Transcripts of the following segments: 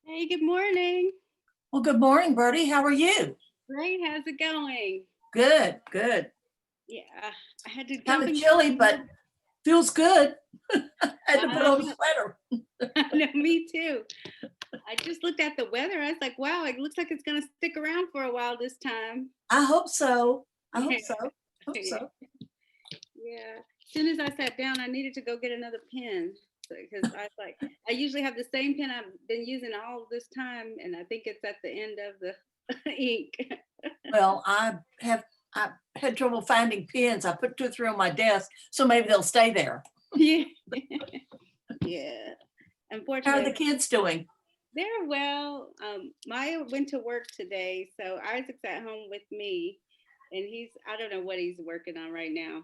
Hey, good morning. Well, good morning, Bertie. How are you? Great. How's it going? Good, good. Yeah, I had to Kind of jump in. chilly, but feels good. I had to put on a sweater. No, me too. I just looked at the weather. I was like, wow, it looks like it's going to stick around for a while this time. I hope so. I hope Yeah. so. Hope so. Yeah. As soon as I sat down, I needed to go get another pen because I was like, I usually have the same pen I've been using all this time, and I think it's at the end of the ink. Well, I had trouble finding pens. I put 2 or 3 on my desk, so maybe they'll stay there. Yeah. Yeah. How are Unfortunately, the kids doing? they're well. Maya went to work today, so Isaac's at home with me, and I don't know what he's working on right now.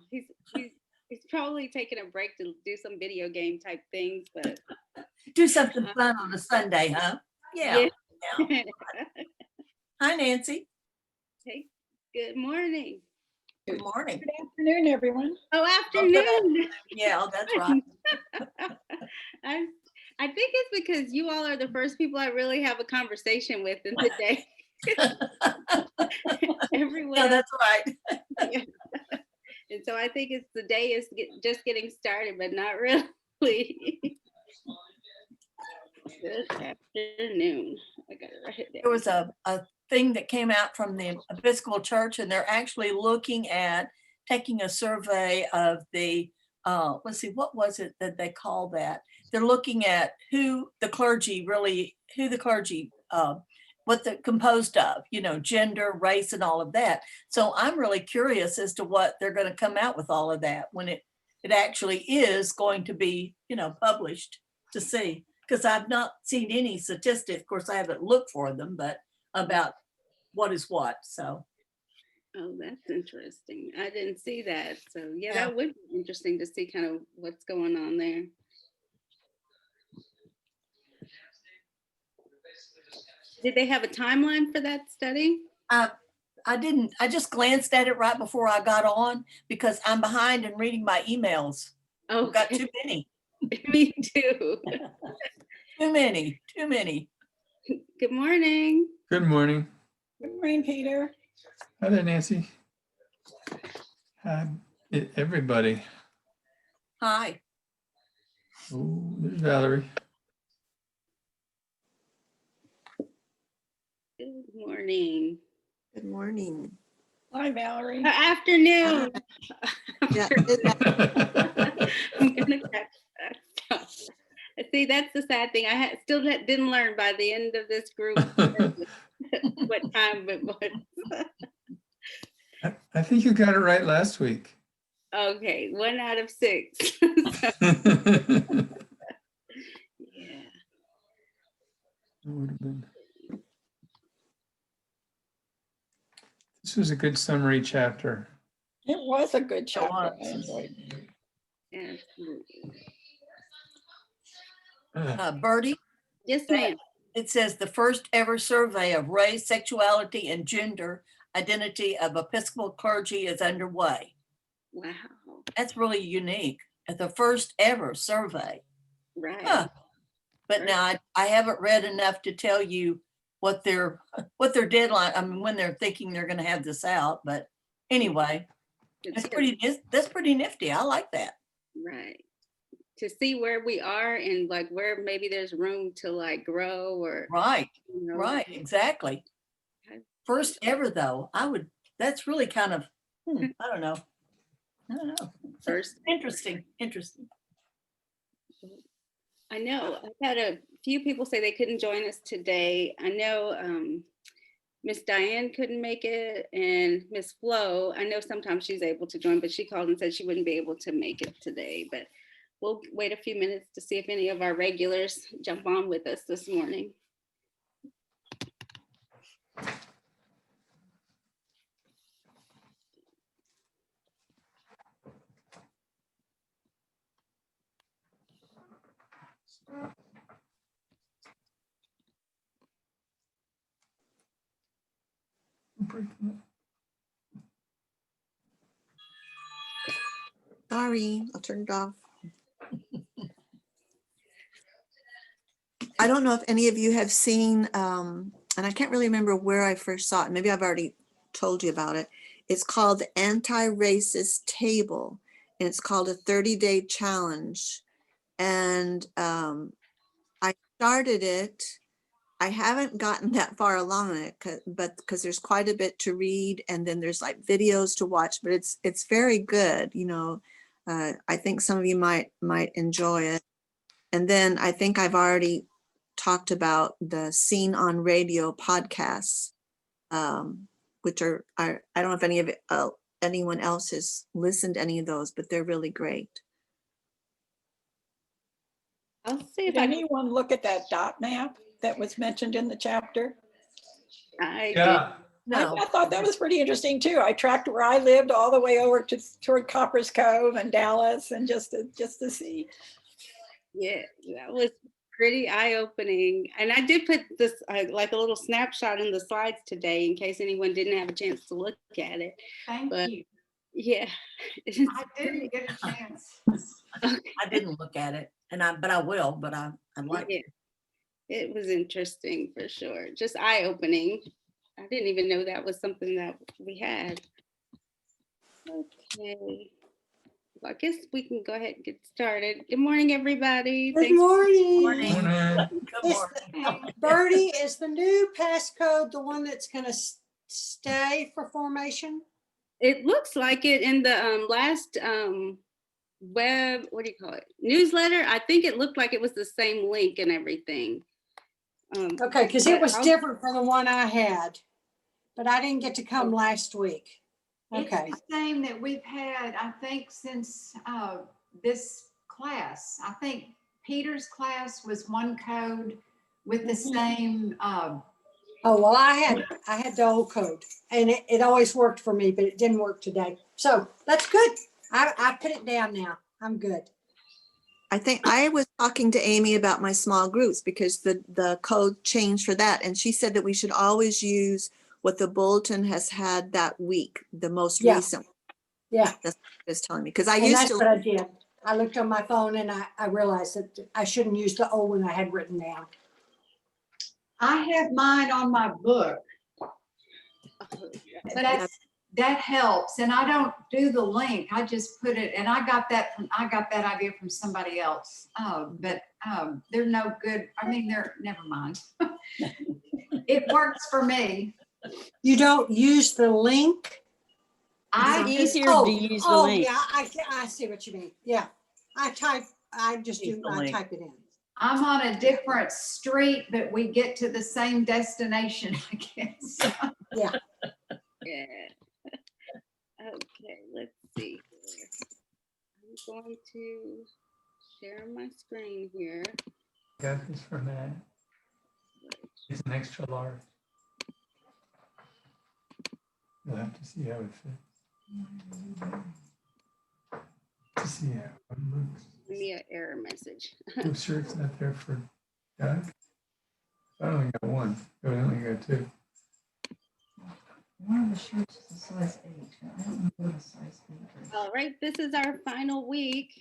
He's probably taking a break to do some video game type things, but Do something fun on a Sunday, huh? Yeah. yeah. Hi, Nancy. Hey, good morning. Good morning. Good afternoon, everyone. Oh, afternoon. Yeah, that's right. I think it's because you all are the first people I really have a conversation with in the day. Everyone Yeah, else, that's right. yeah. And so I think it's the day is just getting started, but not really. Good afternoon. I gotta write it down. There was a thing that came out from the Episcopal Church, and they're actually looking at taking a survey of the, let's see, what was it that they call that? They're looking at who the clergy, what they're composed of, gender, race, and all of that. So I'm really curious as to what they're going to come out with all of that when it actually is going to be, published, to see. Because I've not seen any statistics. Of course, I haven't looked for them, but about what is what. So, Oh, that's interesting. I didn't see that. So yeah, Yeah. that would be interesting to see kind of what's going on there. Did they have a timeline for that study? I just glanced at it right before I got on because I'm behind in reading my emails. I've got Okay, too many. me too. Too many. Good morning. Good morning. Good morning, Peter. Hi there, Nancy. Hi, everybody. Hi. Oh, there's Valerie. Good morning. Good morning. Hi, Valerie. Afternoon. Yeah, I'm gonna catch that. See, that's the sad thing. I still didn't learn by the end of this group what time it was. I think you got it right last week. Okay, 1 out of 6. Yeah. Would have been. This was a good summary chapter. It was a good chapter. I was. enjoyed it. Absolutely. Bertie, Yes, ma'am. it says the first ever survey of race, sexuality, and gender identity of Episcopal clergy is underway. Wow. That's really unique. At the first ever survey. Right. Huh. But now I haven't read enough to tell you what their deadline, I mean, when they're thinking they're going to have this out. But anyway, that's pretty nifty. I like that. Right. To see where we are and like where maybe there's room to like grow or Right. you know. Right. Exactly. First ever though. That's really kind of, I don't know. First. Interesting. I know I've had a few people say they couldn't join us today. I know Miss Diane couldn't make it, and Miss Flo, I know sometimes she's able to join, but she called and said she wouldn't be able to make it today. But we'll wait a few minutes to see if any of our regulars jump on with us this morning. Sorry, I'll turn it off. I don't know if any of you have seen, and I can't really remember where I first saw it. Maybe I've already told you about it. It's called the Anti-Racist Table, and it's called a 30-day challenge. And I started it. I haven't gotten that far along in it, because there's quite a bit to read, and then there's like videos to watch. But it's very good. You know, I think some of you might enjoy it. And then I think I've already talked about the Scene on Radio podcasts, which are I don't know if anyone else has listened to any of those, but they're really great. I'll see if Did I can. anyone look at that dot map that was mentioned in the chapter? I did. Yeah, No, I thought that was pretty interesting too. I tracked where I lived all the way over toward Coppers Cove and Dallas, and just to see. Yeah, that was pretty eye-opening. And I did put this like a little snapshot in the slides today in case anyone didn't have a chance to look at it. Thank But you. yeah. I didn't get a chance. I didn't look at it, but I will, but I'd like Yeah, it was interesting for sure. Just eye-opening. I didn't even know that was something that we had. Okay. Well, I guess we can go ahead and get started. Good morning, everybody. Good Thanks. morning. Morning. morning. Good morning. Bertie, is the new passcode the one that's gonna stay for formation? It looks like it in the last web, what do you call it? Newsletter. I think it looked like it was the same link and everything. Okay, because it But was I'll- different from the one I had, but I didn't get to come last week. Okay, It's the same that we've had, I think, since this class. I think Peter's class was one code with the same, oh, well, I had the old code and it always worked for me, but it didn't work today. So that's good. I put it down now. I'm good. I think I was talking to Amy about my small groups because the code changed for that. And she said that we should always use what the bulletin has had that week, the most Yeah. recent. Yeah. That's what she was telling me. Because I And used that's to, what I did. I looked on my phone and I realized that I shouldn't use the old one I had written down. I have mine on my book. That helps. And I don't do the link. I just put it, and I got that idea from somebody else. But they're no good. I mean, never mind. It works for me. You don't use the link? I It's just, easier to use the link. Yeah, I see what you mean. Yeah. I Use the link. type it in. I'm on a different street, but we get to the same destination, I guess. Yeah. Okay, let's see here. I'm going to share my screen here. Got this for Matt. It's an extra large. You'll have to see how it fits. To see how it looks. Give me an error message. Oh, sure it's not there for Doug? I only got one. Oh, I only got two. One of the shirts is a size 8. I don't know what a size 8 is. All right, this is our final week.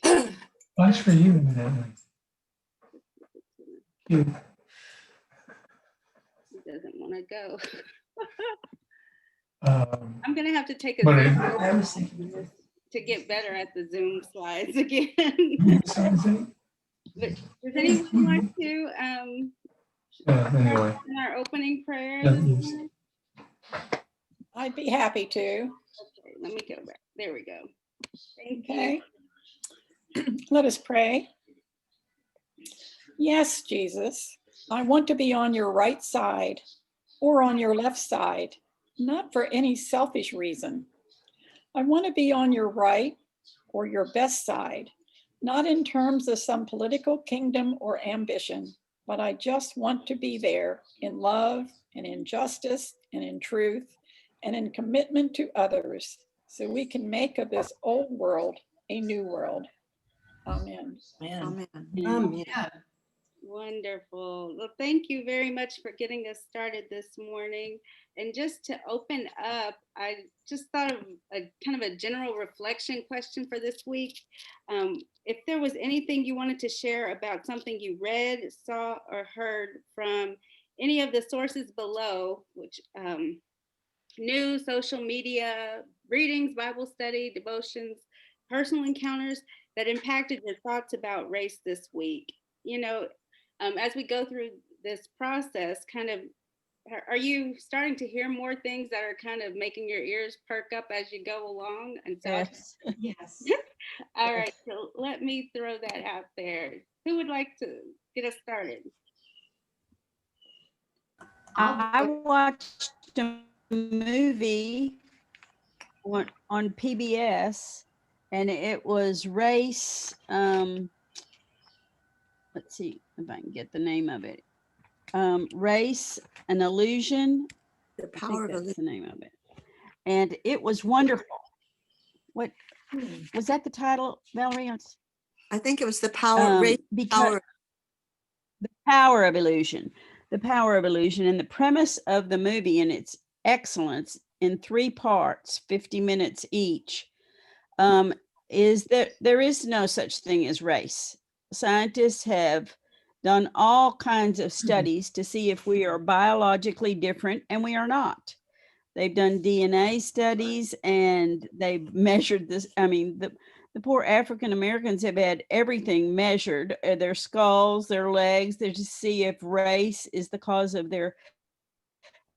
Watch for you, evidently. Cute. He doesn't want to go. Um, I'm gonna have to take a But Zoom I was thinking this. to get better at the Zoom slides again. size 8? But does anyone want to Anyway. in our opening prayer? Yeah, this yes. morning? I'd be happy to. Okay, let me go back. There we go. Thank you. Okay. Let us pray. Yes, Jesus, I want to be on your right side or on your left side, not for any selfish reason. I want to be on your right or your best side, not in terms of some political kingdom or ambition, but I just want to be there in love and in justice and in truth and in commitment to others, so we can make of this old world a new world. Amen. Man, Amen. yeah. Wonderful. Well, thank you very much for getting us started this morning. And just to open up, I just thought of a kind of a general reflection question for this week. If there was anything you wanted to share about something you read, saw, or heard from any of the sources below, which news, social media, readings, Bible study, devotions, personal encounters that impacted your thoughts about race this week. You know, as we go through this process, kind of, are you starting to hear more things that are kind of making your ears perk up as you go along? And so, Yes. Yes. all right, so let me throw that out there. Who would like to get us started? I watched a movie on PBS, and it was Race. Let's see if I can get the name of it. Race, an Illusion. The I power think of a that's the name of it. And it was wonderful. What was that the title, Valerie? I think it was the power, race Because power. the power of illusion, the power of illusion, and the premise of the movie and its excellence in 3 parts, 50 minutes each, is that there is no such thing as race. Scientists have done all kinds of studies to see if we are biologically different, and we are not. They've done DNA studies, and they've measured this. I mean, the poor African Americans have had everything measured, their skulls, their legs, to see if race is the cause of their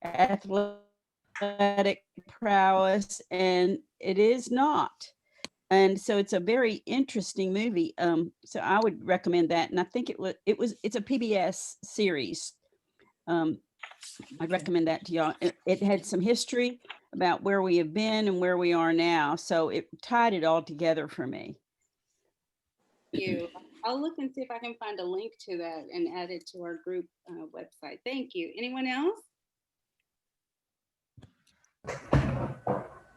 athletic prowess, and it is not. And so it's a very interesting movie. So I would recommend that. And I think it's a PBS series. I'd recommend that to y'all. It had some history about where we have been and where we are now. So it tied it all together for me. You. I'll look and see if I can find a link to that and add it to our group website. Thank you. Anyone else?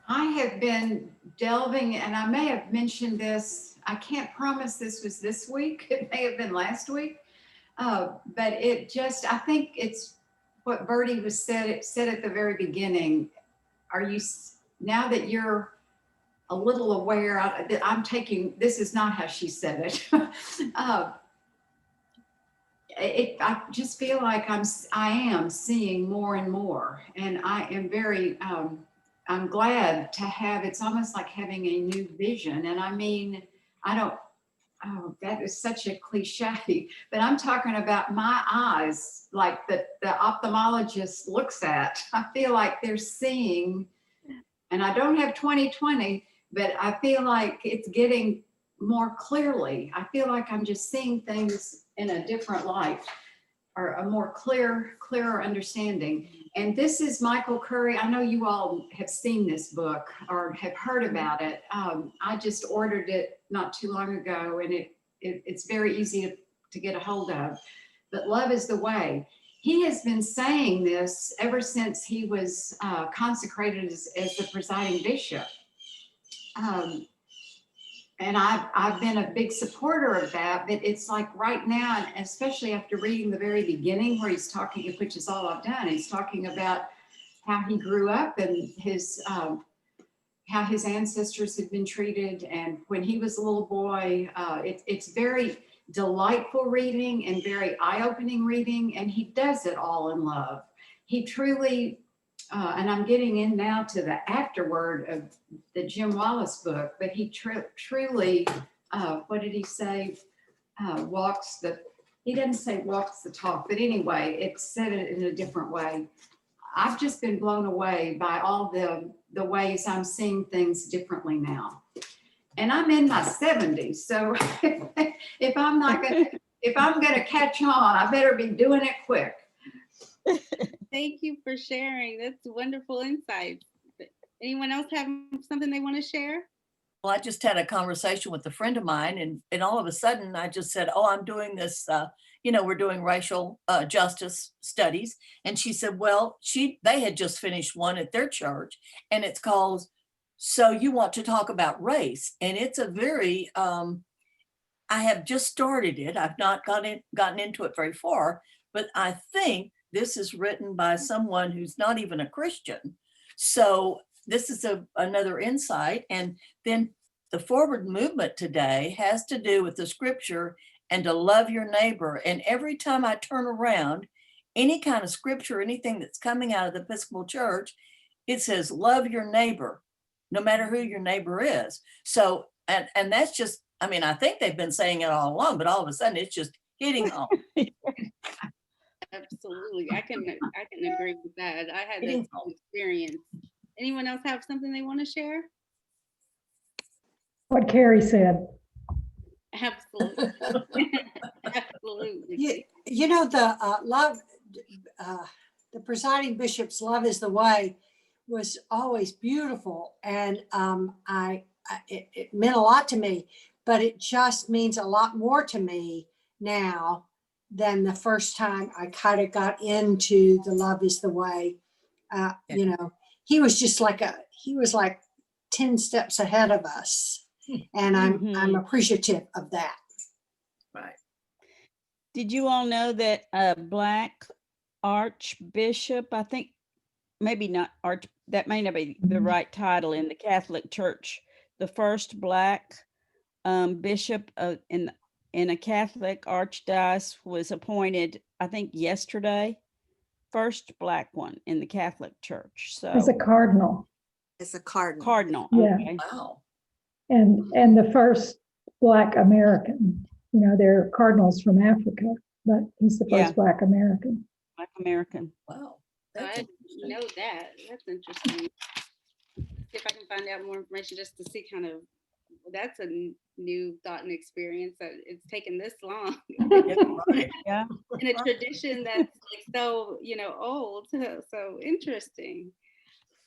I have been delving, and I may have mentioned this. I can't promise this was this week. It may have been last week. But it just, I think it's what Bertie was said at the very beginning. Are you, now that you're a little aware, I'm taking, this is not how she said it. I just feel like I am seeing more and more, and I am very, I'm glad to have, it's almost like having a new vision. And I mean, oh, that is such a cliche, but I'm talking about my eyes, like the ophthalmologist looks at. I feel like they're seeing, and I don't have 20/20, but I feel like it's getting more clearly. I feel like I'm just seeing things in a different light, or a more clearer understanding. And this is Michael Curry. I know you all have seen this book or have heard about it. I just ordered it not too long ago, and it's very easy to get a hold of. But Love is the Way. He has been saying this ever since he was consecrated as the presiding bishop. And I've been a big supporter of that, but it's like right now, and especially after reading the very beginning where he's talking, which is all I've done, he's talking about how he grew up and his, how his ancestors had been treated. And when he was a little boy, it's very delightful reading and very eye-opening reading. And he does it all in love. He truly, and I'm getting in now to the afterword of the Jim Wallace book, but he truly, what did he say? He doesn't say walks the talk, but anyway, it said it in a different way. I've just been blown away by all the ways I'm seeing things differently now. And I'm in my 70s, so if I'm gonna catch on, I better be doing it quick. Thank you for sharing. That's wonderful insight. Anyone else have something they want to share? Well, I just had a conversation with a friend of mine, and all of a sudden I just said, oh, I'm doing this, we're doing racial justice studies. And she said, well, they had just finished one at their church, and it's called So You Want to Talk About Race. And it's a very, I have just started it. I've not gotten into it very far, but I think this is written by someone who's not even a Christian. So this is another insight. And then the forward movement today has to do with the scripture and to love your neighbor. And every time I turn around, any kind of scripture, anything that's coming out of the Episcopal Church, it says, love your neighbor, no matter who your neighbor is. So, and that's just, I mean, I think they've been saying it all along, but all of a sudden it's just hitting home. Absolutely. I can agree with that. I had Hitting that home. experience. Anyone else have something they want to share? What Carrie said. Absolutely. Absolutely. You know, the presiding bishop's "Love is the Way" was always beautiful, and it meant a lot to me. But it just means a lot more to me now than the first time I kind of got into the "Love is the Way." You know, he was just like 10 steps ahead of us, and I'm appreciative of that. Right. Did you all know that a Black archbishop, I think, maybe not arch, that may not be the right title in the Catholic Church, the first Black bishop in a Catholic archdiocese was appointed, I think, yesterday. First Black one in the Catholic Church. So As a cardinal. It's a cardinal. Cardinal. Yeah. Okay. Wow. And the first Black American. You know, they're cardinals from Africa, but he's the Yeah. first Black American. Black American. Wow. I That's didn't know that. That's interesting. See if I can find out more information just to see kind of, that's a new thought and experience that it's taken this long. right. Yeah. In a tradition that's like so, old. So interesting.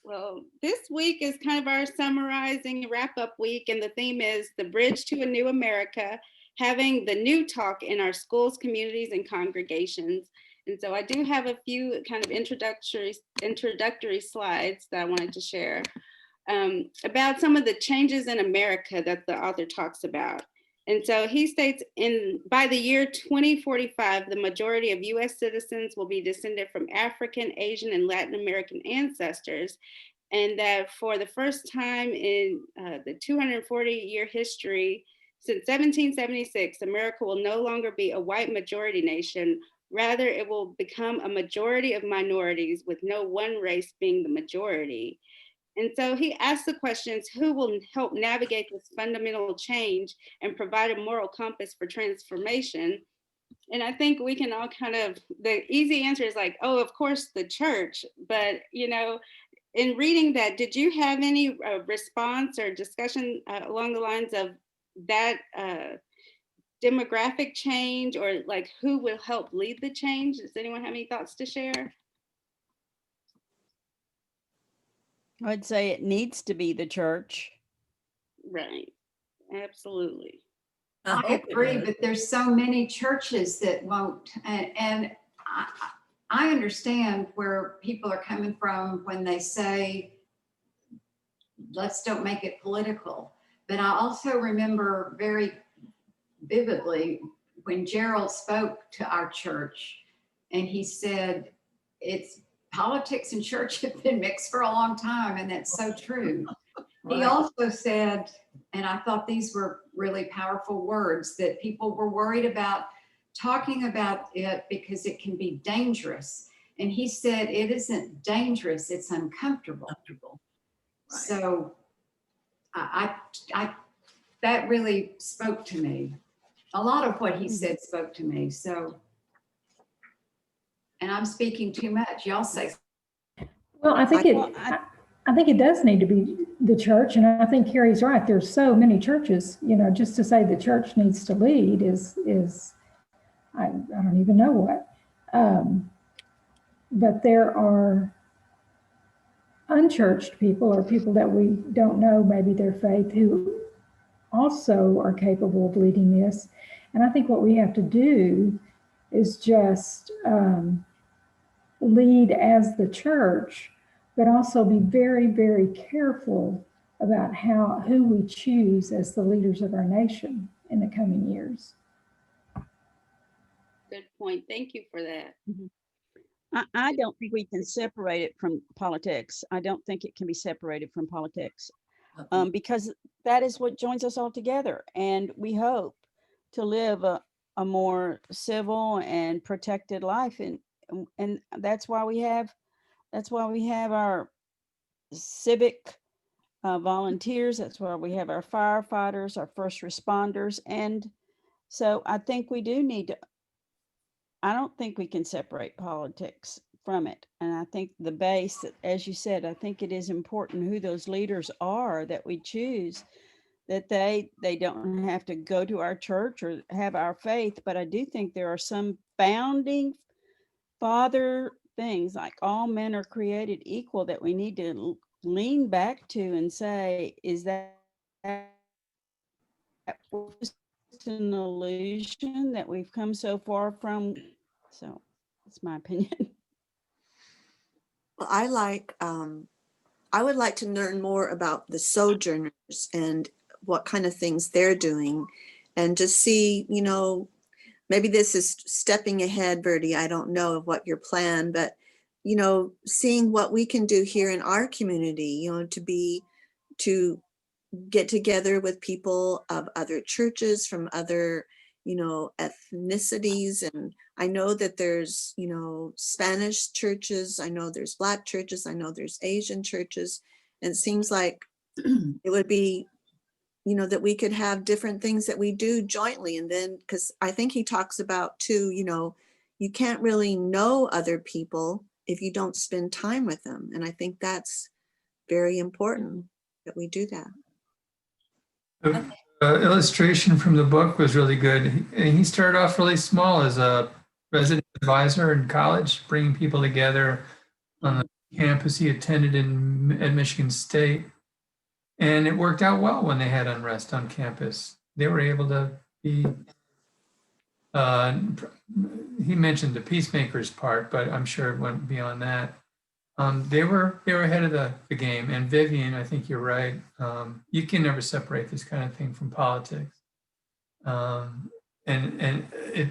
Well, this week is kind of our summarizing wrap-up week, and the theme is the bridge to a new America, having the new talk in our schools, communities, and congregations. And so I do have a few kind of introductory slides that I wanted to share about some of the changes in America that the author talks about. And so he states by the year 2045, the majority of US citizens will be descended from African, Asian, and Latin American ancestors. And that for the first time in the 240-year history, since 1776, America will no longer be a white majority nation. Rather, it will become a majority of minorities with no one race being the majority. And so he asked the questions, who will help navigate this fundamental change and provide a moral compass for transformation? And I think we can all the easy answer is like, oh, of course, the church. But, in reading that, did you have any response or discussion along the lines of that demographic change, or like who will help lead the change? Does anyone have any thoughts to share? I'd say it needs to be the church. Right. Absolutely. I agree, but there's so many churches that won't, and I understand where people are coming from when they say, let's don't make it political. But I also remember very vividly when Gerald spoke to our church, and he said, it's politics and church have been mixed for a long time, and that's so true. He also said, and I thought these were really powerful words, that people were worried about talking about it because it can be dangerous. And he said, it isn't dangerous, it's uncomfortable. Right. So I that really spoke to me. A lot of what he said spoke to me. So, and I'm speaking too much. Y'all say. Well, I think it does need to be the church. And I think Carrie's right. There's so many churches, just to say the church needs to lead is I don't even know what. But there are unchurched people, or people that we don't know maybe their faith, who also are capable of leading this. And I think what we have to do is just lead as the church, but also be very, very careful about who we choose as the leaders of our nation in the coming years. Good point. Thank you for that. I don't think we can separate it from politics. I don't think it can be separated from politics, because that is what joins us all together. And we hope to live a more civil and protected life. And that's why we have our civic volunteers. That's why we have our firefighters, our first responders. And so I think we do need to, I don't think we can separate politics from it. And I think the base, as you said, I think it is important who those leaders are that we choose, that they don't have to go to our church or have our faith. But I do think there are some founding father things, like all men are created equal, that we need to lean back to and say, is that just an illusion that we've come so far from? So that's my opinion. Well, I would like to learn more about the Sojourners and what kind of things they're doing, and just see, maybe this is stepping ahead, Bertie, I don't know of what your plan, but, seeing what we can do here in our community, to get together with people of other churches from other, ethnicities. And I know that there's, Spanish churches, I know there's Black churches, I know there's Asian churches. And it seems like it would be, that we could have different things that we do jointly. And then, because I think he talks about too, you can't really know other people if you don't spend time with them. And I think that's very important that we do that. The illustration from the book was really good. He started off really small as a resident advisor in college, bringing people together on the campus he attended at Michigan State. And it worked out well when they had unrest on campus. They were able to be, he mentioned the peacemakers part, but I'm sure it went beyond that. They were ahead of the game. And Vivian, I think you're right. You can never separate this kind of thing from politics. And it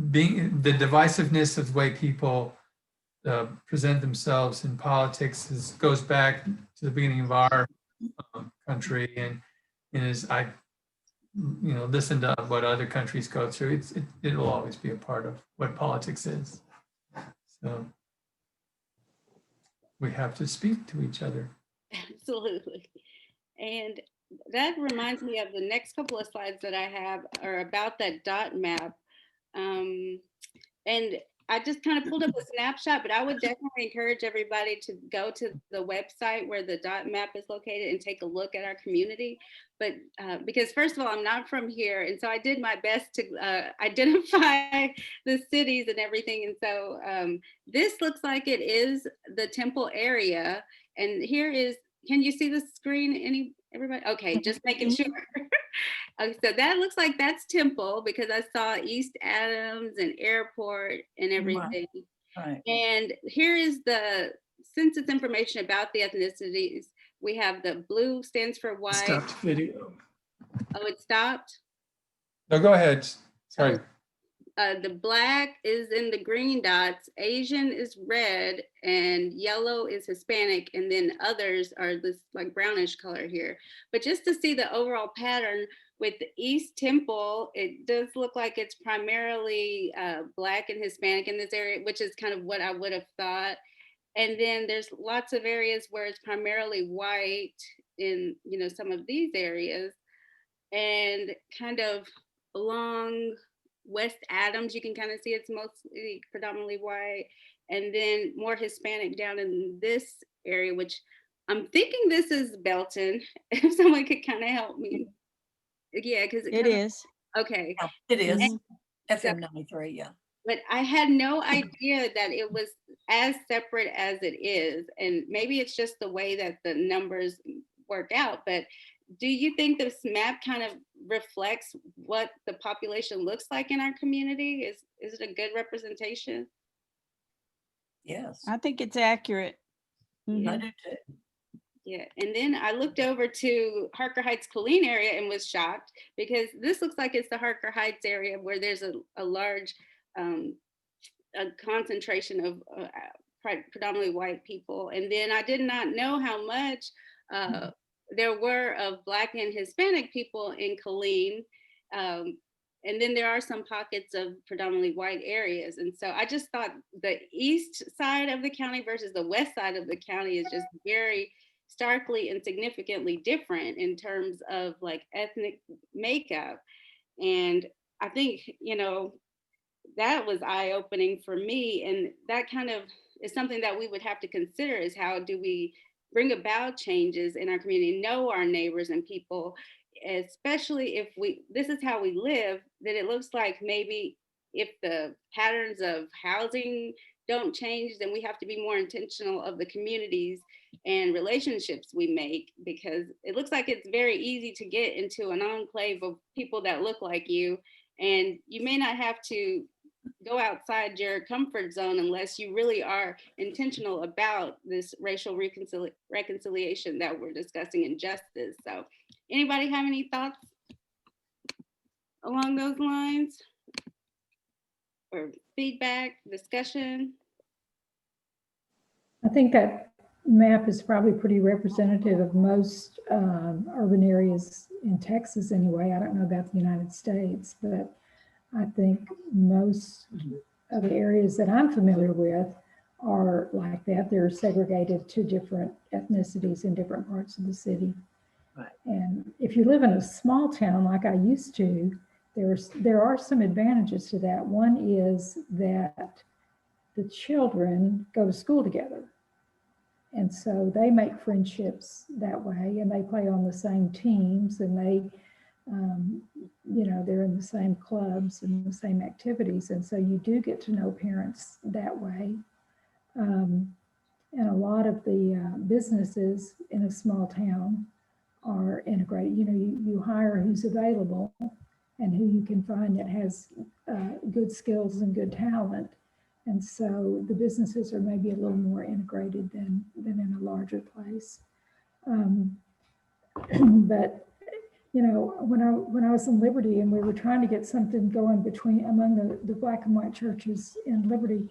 being the divisiveness of the way people present themselves in politics goes back to the beginning of our country, and as I listen to what other countries go through, it'll always be a part of what politics is. So we have to speak to each other. Absolutely. And that reminds me of the next couple of slides that I have are about that dot map. And I just kind of pulled up a snapshot, but I would definitely encourage everybody to go to the website where the dot map is located and take a look at our community. But because first of all, I'm not from here. And so I did my best to identify the cities and everything. And so this looks like it is the Temple area. And here is, can you see the screen? Everybody? Okay, just making sure. So that looks like that's Temple, because I saw East Adams and Airport and everything. Right. And here is the census information about the ethnicities. We have the blue stands for white. Stopped video. Oh, it stopped? No, go ahead. Sorry. The black is in the green dots, Asian is red, and yellow is Hispanic, and then others are this like brownish color here. But just to see the overall pattern with the East Temple, it does look like it's primarily Black and Hispanic in this area, which is kind of what I would have thought. And then there's lots of areas where it's primarily white in some of these areas, and kind of along West Adams, you can kind of see it's mostly predominantly white, and then more Hispanic down in this area, which I'm thinking this is Belton. If someone could kind of help me. Yeah, because It is. Okay. Yeah, it is. And FM 93, yeah. But I had no idea that it was as separate as it is. And maybe it's just the way that the numbers work out. But do you think this map kind of reflects what the population looks like in our community? Is it a good representation? Yes. I think it's accurate. I do too. Yeah, and then I looked over to Harker Heights Colleen area and was shocked, because this looks like it's the Harker Heights area where there's a large a concentration of predominantly white people. And then I did not know how much there were of Black and Hispanic people in Killeen. And then there are some pockets of predominantly white areas. And so I just thought the east side of the county versus the west side of the county is just very starkly and significantly different in terms of like ethnic makeup. And I think, you know, that was eye-opening for me. And that kind of is something that we would have to consider, is how do we bring about changes in our community, know our neighbors and people, especially if this is how we live, then it looks like maybe if the patterns of housing don't change, then we have to be more intentional of the communities and relationships we make, because it looks like it's very easy to get into an enclave of people that look like you, and you may not have to go outside your comfort zone unless you really are intentional about this racial reconciliation that we're discussing in justice. So anybody have any thoughts along those lines, or feedback, discussion? I think that map is probably pretty representative of most urban areas in Texas anyway. I don't know about the United States, but I think most of the areas that I'm familiar with are like that. They're segregated to different ethnicities in different parts of the city. Right. And if you live in a small town like I used to, there are some advantages to that. One is that the children go to school together. And so they make friendships that way, and they play on the same teams, and they, you know, they're in the same clubs and the same activities. And so you do get to know parents that way. And a lot of the businesses in a small town are integrated. You know, you hire who's available and who you can find that has good skills and good talent. And so the businesses are maybe a little more integrated than in a larger place. But you know, when I was in Liberty and we were trying to get something going among the Black and white churches in Liberty,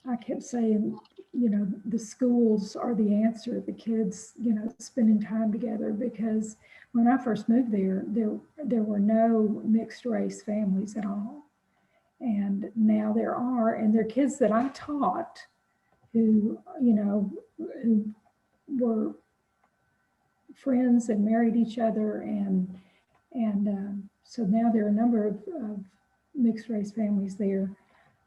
I kept saying, you know, the schools are the answer. The kids, you know, spending time together, because when I first moved there were no mixed race families at all. And now there are, and they're kids that I taught who, you know, who were friends and married each other. And so now there are a number of mixed race families there.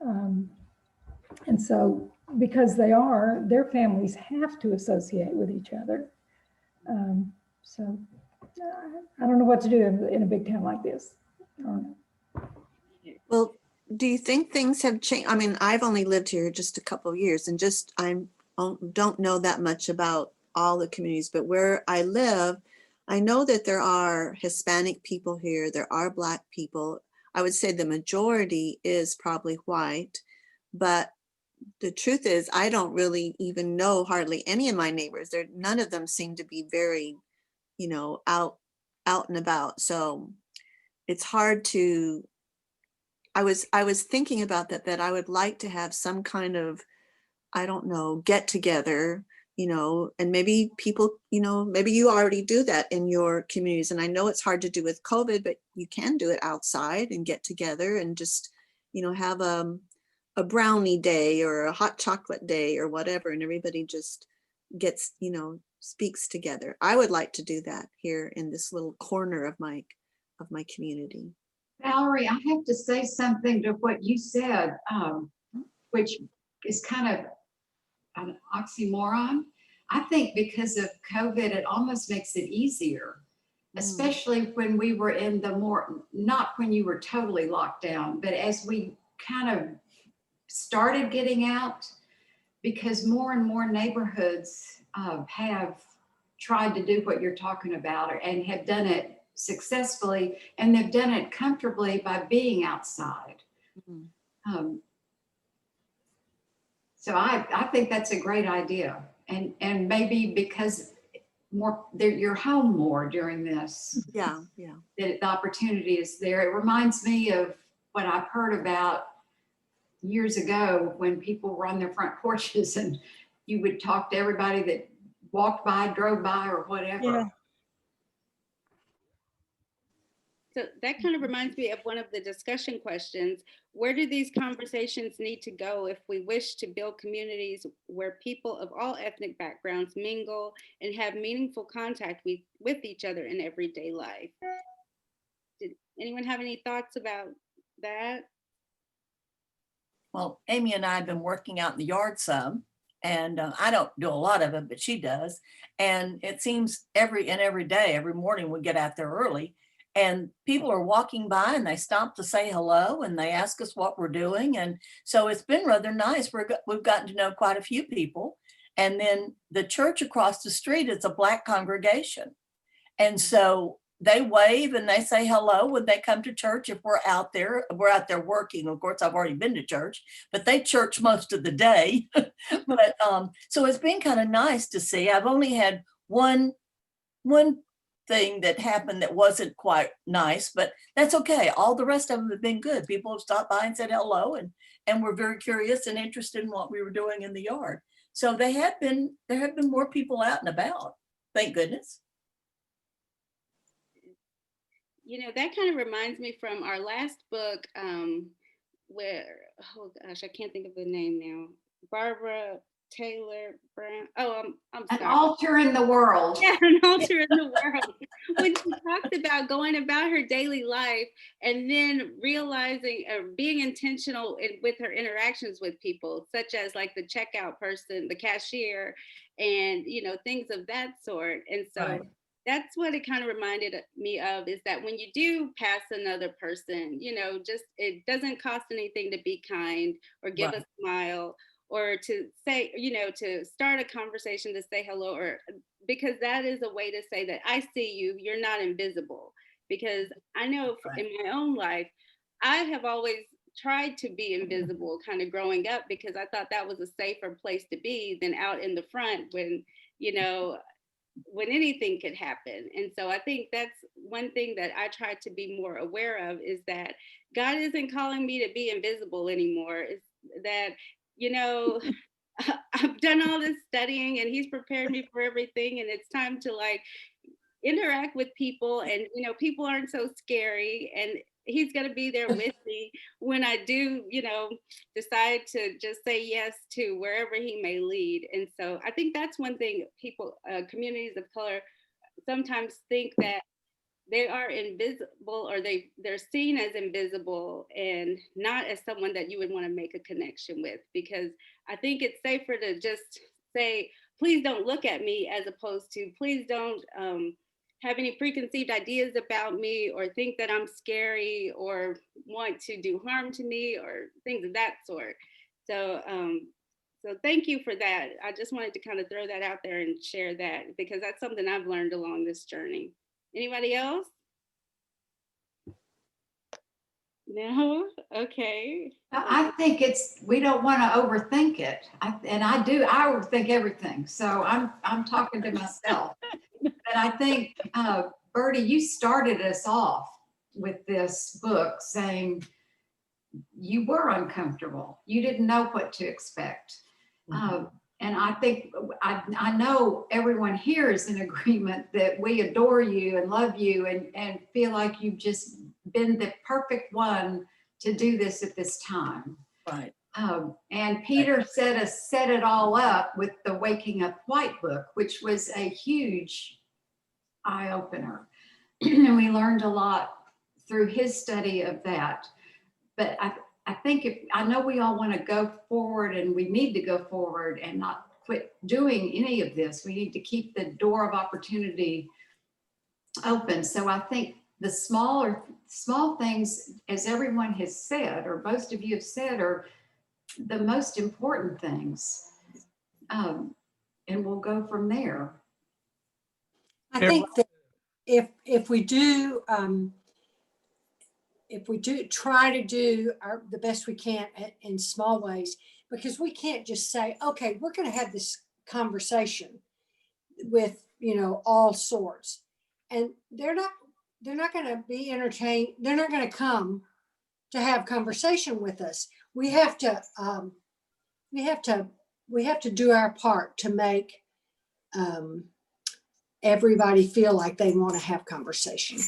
And so because their families have to associate with each other. So I don't know what to do in a big town like this. I don't know. Well, do you think things have changed? I mean, I've only lived here just a couple of years, and I don't know that much about all the communities, but where I live, I know that there are Hispanic people here, there are Black people. I would say the majority is probably white, but the truth is I don't really even know hardly any of my neighbors. None of them seem to be very, you know, out and about. So it's hard to, I was thinking about that I would like to have some kind of, I don't know, get together, you know, and maybe people, you know, maybe you already do that in your communities. And I know it's hard to do with COVID, but you can do it outside and get together and just, you know, have a brownie day or a hot chocolate day or whatever. And everybody just gets, you know, speaks together. I would like to do that here in this little corner of my community. Valerie, I have to say something to what you said, which is kind of an oxymoron. I think because of COVID, it almost makes it easier, especially when we were in not when you were totally locked down, but as we kind of started getting out, because more and more neighborhoods have tried to do what you're talking about and have done it successfully, and they've done it comfortably by being outside. So I think that's a great idea, and maybe because you're home more during this. Yeah. That the opportunity is there. It reminds me of what I've heard about years ago when people were on their front porches and you would talk to everybody that walked by, drove by, or whatever. Yeah. So that kind of reminds me of one of the discussion questions. Where do these conversations need to go if we wish to build communities where people of all ethnic backgrounds mingle and have meaningful contact with each other in everyday life? Did anyone have any thoughts about that? Well, Amy and I have been working out in the yard some, and I don't do a lot of it, but she does. And it seems every day, every morning we get out there early and people are walking by and they stop to say hello and they ask us what we're doing. And so it's been rather nice. We've gotten to know quite a few people. And then the church across the street is a Black congregation. And so they wave and they say hello when they come to church. If we're out there working. Of course, I've already been to church, but they church most of the day. But so it's been kind of nice to see. I've only had one thing that happened that wasn't quite nice, but that's okay. All the rest of them have been good. People have stopped by and said hello and were very curious and interested in what we were doing in the yard. So there have been more people out and about. Thank goodness. You know, that kind of reminds me from our last book, where, oh gosh, I can't think of the name now. Barbara Taylor Brown. Oh, I'm An sorry. altar in the world. Yeah, an altar in the world. When she talked about going about her daily life and then realizing or being intentional with her interactions with people, such as like the checkout person, the cashier, and things of that sort. And so Right. that's what it kind of reminded me of, is that when you do pass another person, just it doesn't cost anything to be kind or give Right. a smile, or to say, to start a conversation, to say hello, or because that is a way to say that I see you, you're not invisible. Because I know in my own life, I have always tried to be invisible kind of growing up, because I thought that was a safer place to be than out in the front when anything could happen. And so I think that's one thing that I try to be more aware of, is that God isn't calling me to be invisible anymore. It's that, I've done all this studying and he's prepared me for everything. And it's time to like interact with people, and, people aren't so scary, and he's going to be there with me when I do, decide to just say yes to wherever he may lead. And so I think that's one thing people, communities of color sometimes think, that they are invisible, or they're seen as invisible and not as someone that you would want to make a connection with. Because I think it's safer to just say, please don't look at me, as opposed to please don't have any preconceived ideas about me, or think that I'm scary or want to do harm to me, or things of that sort. So thank you for that. I just wanted to kind of throw that out there and share that, because that's something I've learned along this journey. Anybody else? No? Okay. I think we don't want to overthink it. I overthink everything. So I'm talking to myself. But I think, Bertie, you started us off with this book saying you were uncomfortable. You didn't know what to expect. Mhm. And I think, I know everyone here is in agreement that we adore you and love you and feel like you've just been the perfect one to do this at this time. Right. And Peter set it all up with the Waking Up White book, which was a huge eye opener. And we learned a lot through his study of that. But I think I know we all want to go forward, and we need to go forward and not quit doing any of this. We need to keep the door of opportunity open. So I think the small things, as everyone has said, or most of you have said, are the most important things. And we'll go from there. I think that if we do try to do the best we can in small ways, because we can't just say, okay, we're going to have this conversation with, all sorts, and they're not going to be entertained. They're not going to come to have conversation with us. we have to, we have to do our part to make everybody feel like they want to have conversation.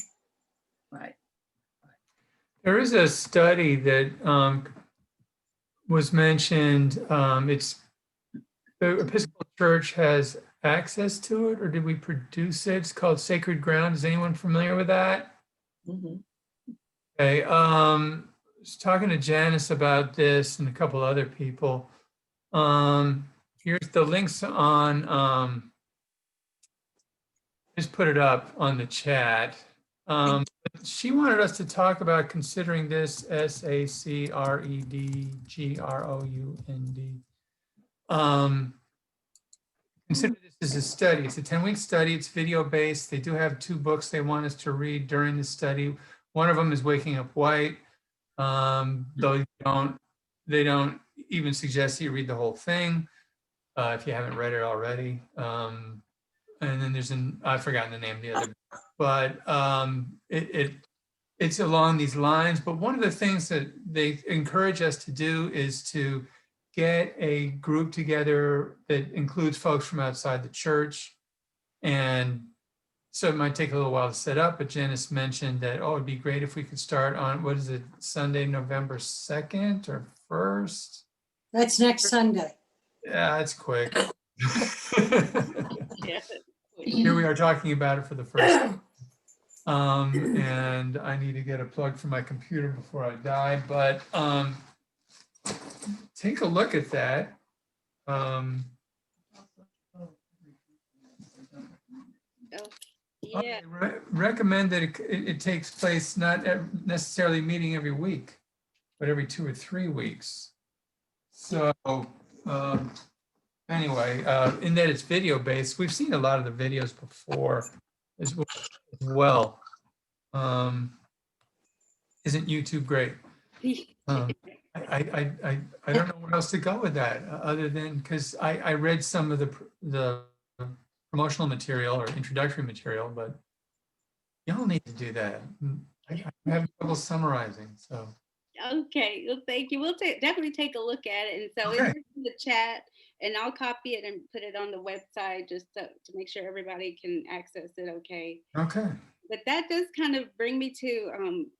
Right. There is a study that was mentioned. It's the Episcopal Church has access to it, or did we produce it? It's called Sacred Ground. Is anyone familiar with that? Mhm. Okay. I was talking to Janice about this and a couple other people. Here's the links on. Just put it up on the chat. She wanted us to talk about considering this SACREDGROUND. Consider this as a study. It's a 10-week study. It's video-based. They do have 2 books they want us to read during the study. One of them is Waking Up White, though they don't even suggest you read the whole thing if you haven't read it already. And then there's I've forgotten the name of the other, but it's along these lines. But one of the things that they encourage us to do is to get a group together that includes folks from outside the church. And so it might take a little while to set up, but Janice mentioned that, oh, it'd be great if we could start on, what is it, Sunday, November 2nd or 1st? That's next Sunday. Yeah, it's quick. Yeah. Here we are talking about it for the first time. And I need to get a plug for my computer before I die, but take a look at that. Yeah. Recommend that it takes place not necessarily meeting every week, but every 2 or 3 weeks. So anyway, in that it's video based, we've seen a lot of the videos before as well. Isn't YouTube great? I don't know where else to go with that other than because I read some of the promotional material or introductory material, but y'all need to do that. I'm having trouble summarizing, so. Okay, well, thank you. We'll definitely take a look at it. And so Okay. it's in the chat, and I'll copy it and put it on the website just to make sure everybody can access it. Okay. Okay. But that does kind of bring me to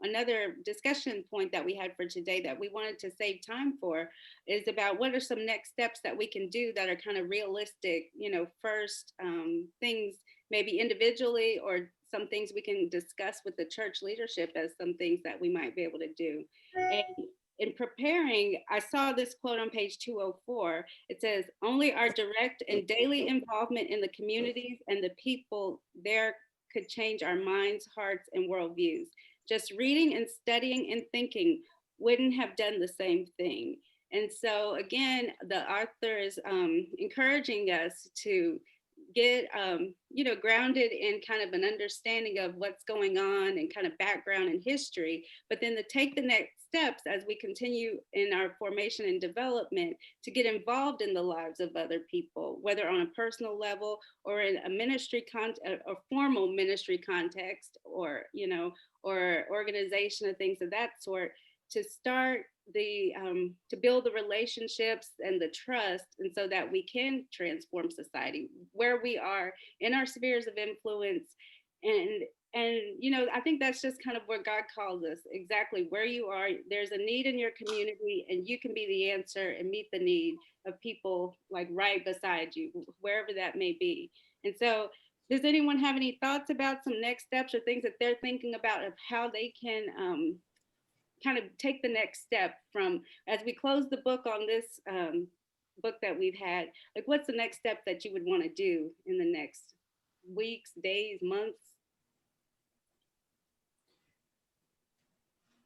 another discussion point that we had for today that we wanted to save time for is about what are some next steps that we can do that are kind of realistic, first things maybe individually or some things we can discuss with the church leadership as some things that we might be able to do. And in preparing, I saw this quote on page 204. It says, only our direct and daily involvement in the communities and the people there could change our minds, hearts, and worldviews. Just reading and studying and thinking wouldn't have done the same thing. And so again, the author is encouraging us to get grounded in kind of an understanding of what's going on and kind of background and history, but then to take the next steps as we continue in our formation and development to get involved in the lives of other people, whether on a personal level or in a ministry or formal ministry context, or or organization and things of that sort, to start to build the relationships and the trust, and so that we can transform society where we are in our spheres of influence. And I think that's just kind of where God calls us, exactly where you are. There's a need in your community, and you can be the answer and meet the need of people like right beside you, wherever that may be. And so, does anyone have any thoughts about some next steps or things that they're thinking about of how they can kind of take the next step from, as we close the book on this book that we've had, like what's the next step that you would want to do in the next weeks, days, months?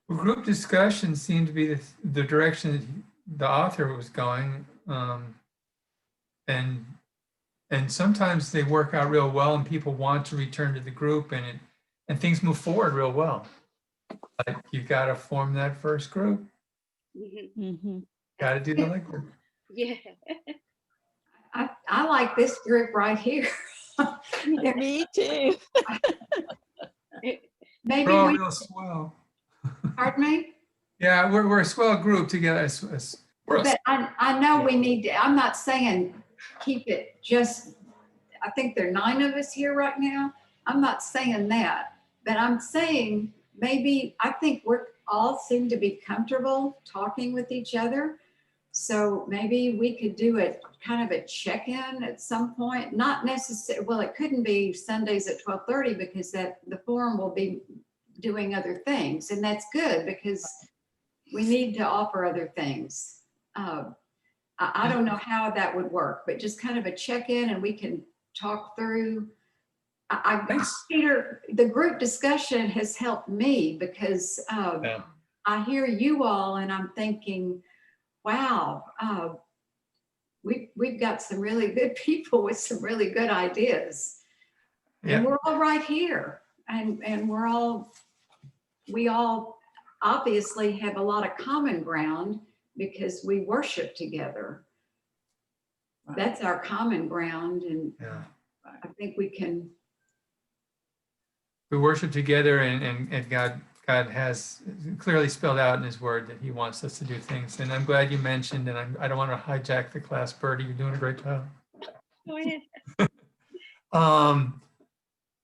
Group discussion seemed to be the direction that the author was going. And sometimes they work out real well and people want to return to the group and things move forward real well. But you got to form that first group. Mm-hmm. Got to do the legwork. Yeah. I like this group right here. Me too. Maybe We're all we, real swell. pardon me? Yeah, we're a swell group together. But I know we need to, I'm not saying keep it just, I think there are 9 of us here right now. I'm not saying that, but I'm saying maybe, I think we're all seem to be comfortable talking with each other. So maybe we could do a kind of a check-in at some point, not necessarily, well, it couldn't be Sundays at 12:30 because that the forum will be doing other things. And that's good because we need to offer other things. I don't know how that would work, but just kind of a check-in and we can talk through. Peter, the group discussion has helped me because I hear you all and I'm thinking, wow, we've got some really good people with some really good ideas. Yeah. And we're all right here. And we all obviously have a lot of common ground because we worship together. That's our common ground. And Yeah. I think we can. We worship together, and God has clearly spelled out in His Word that He wants us to do things. And I'm glad you mentioned, and I don't want to hijack the class, Bertie. You're doing a great job. Go ahead.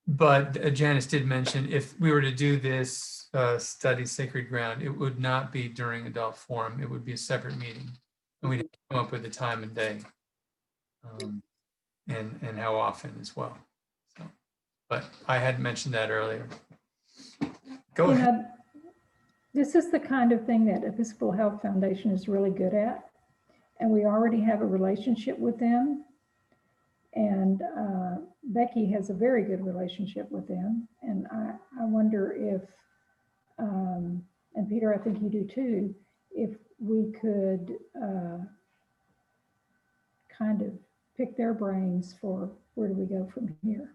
But Janice did mention if we were to do this study Sacred Ground, it would not be during adult forum. It would be a separate meeting, and we'd come up with the time and day, and how often as well. So, but I had mentioned that earlier. Go You ahead. know, this is the kind of thing that Episcopal Health Foundation is really good at. And we already have a relationship with them. And Becky has a very good relationship with them. And I wonder if, and Peter, I think you do too, if we could kind of pick their brains for where do we go from here.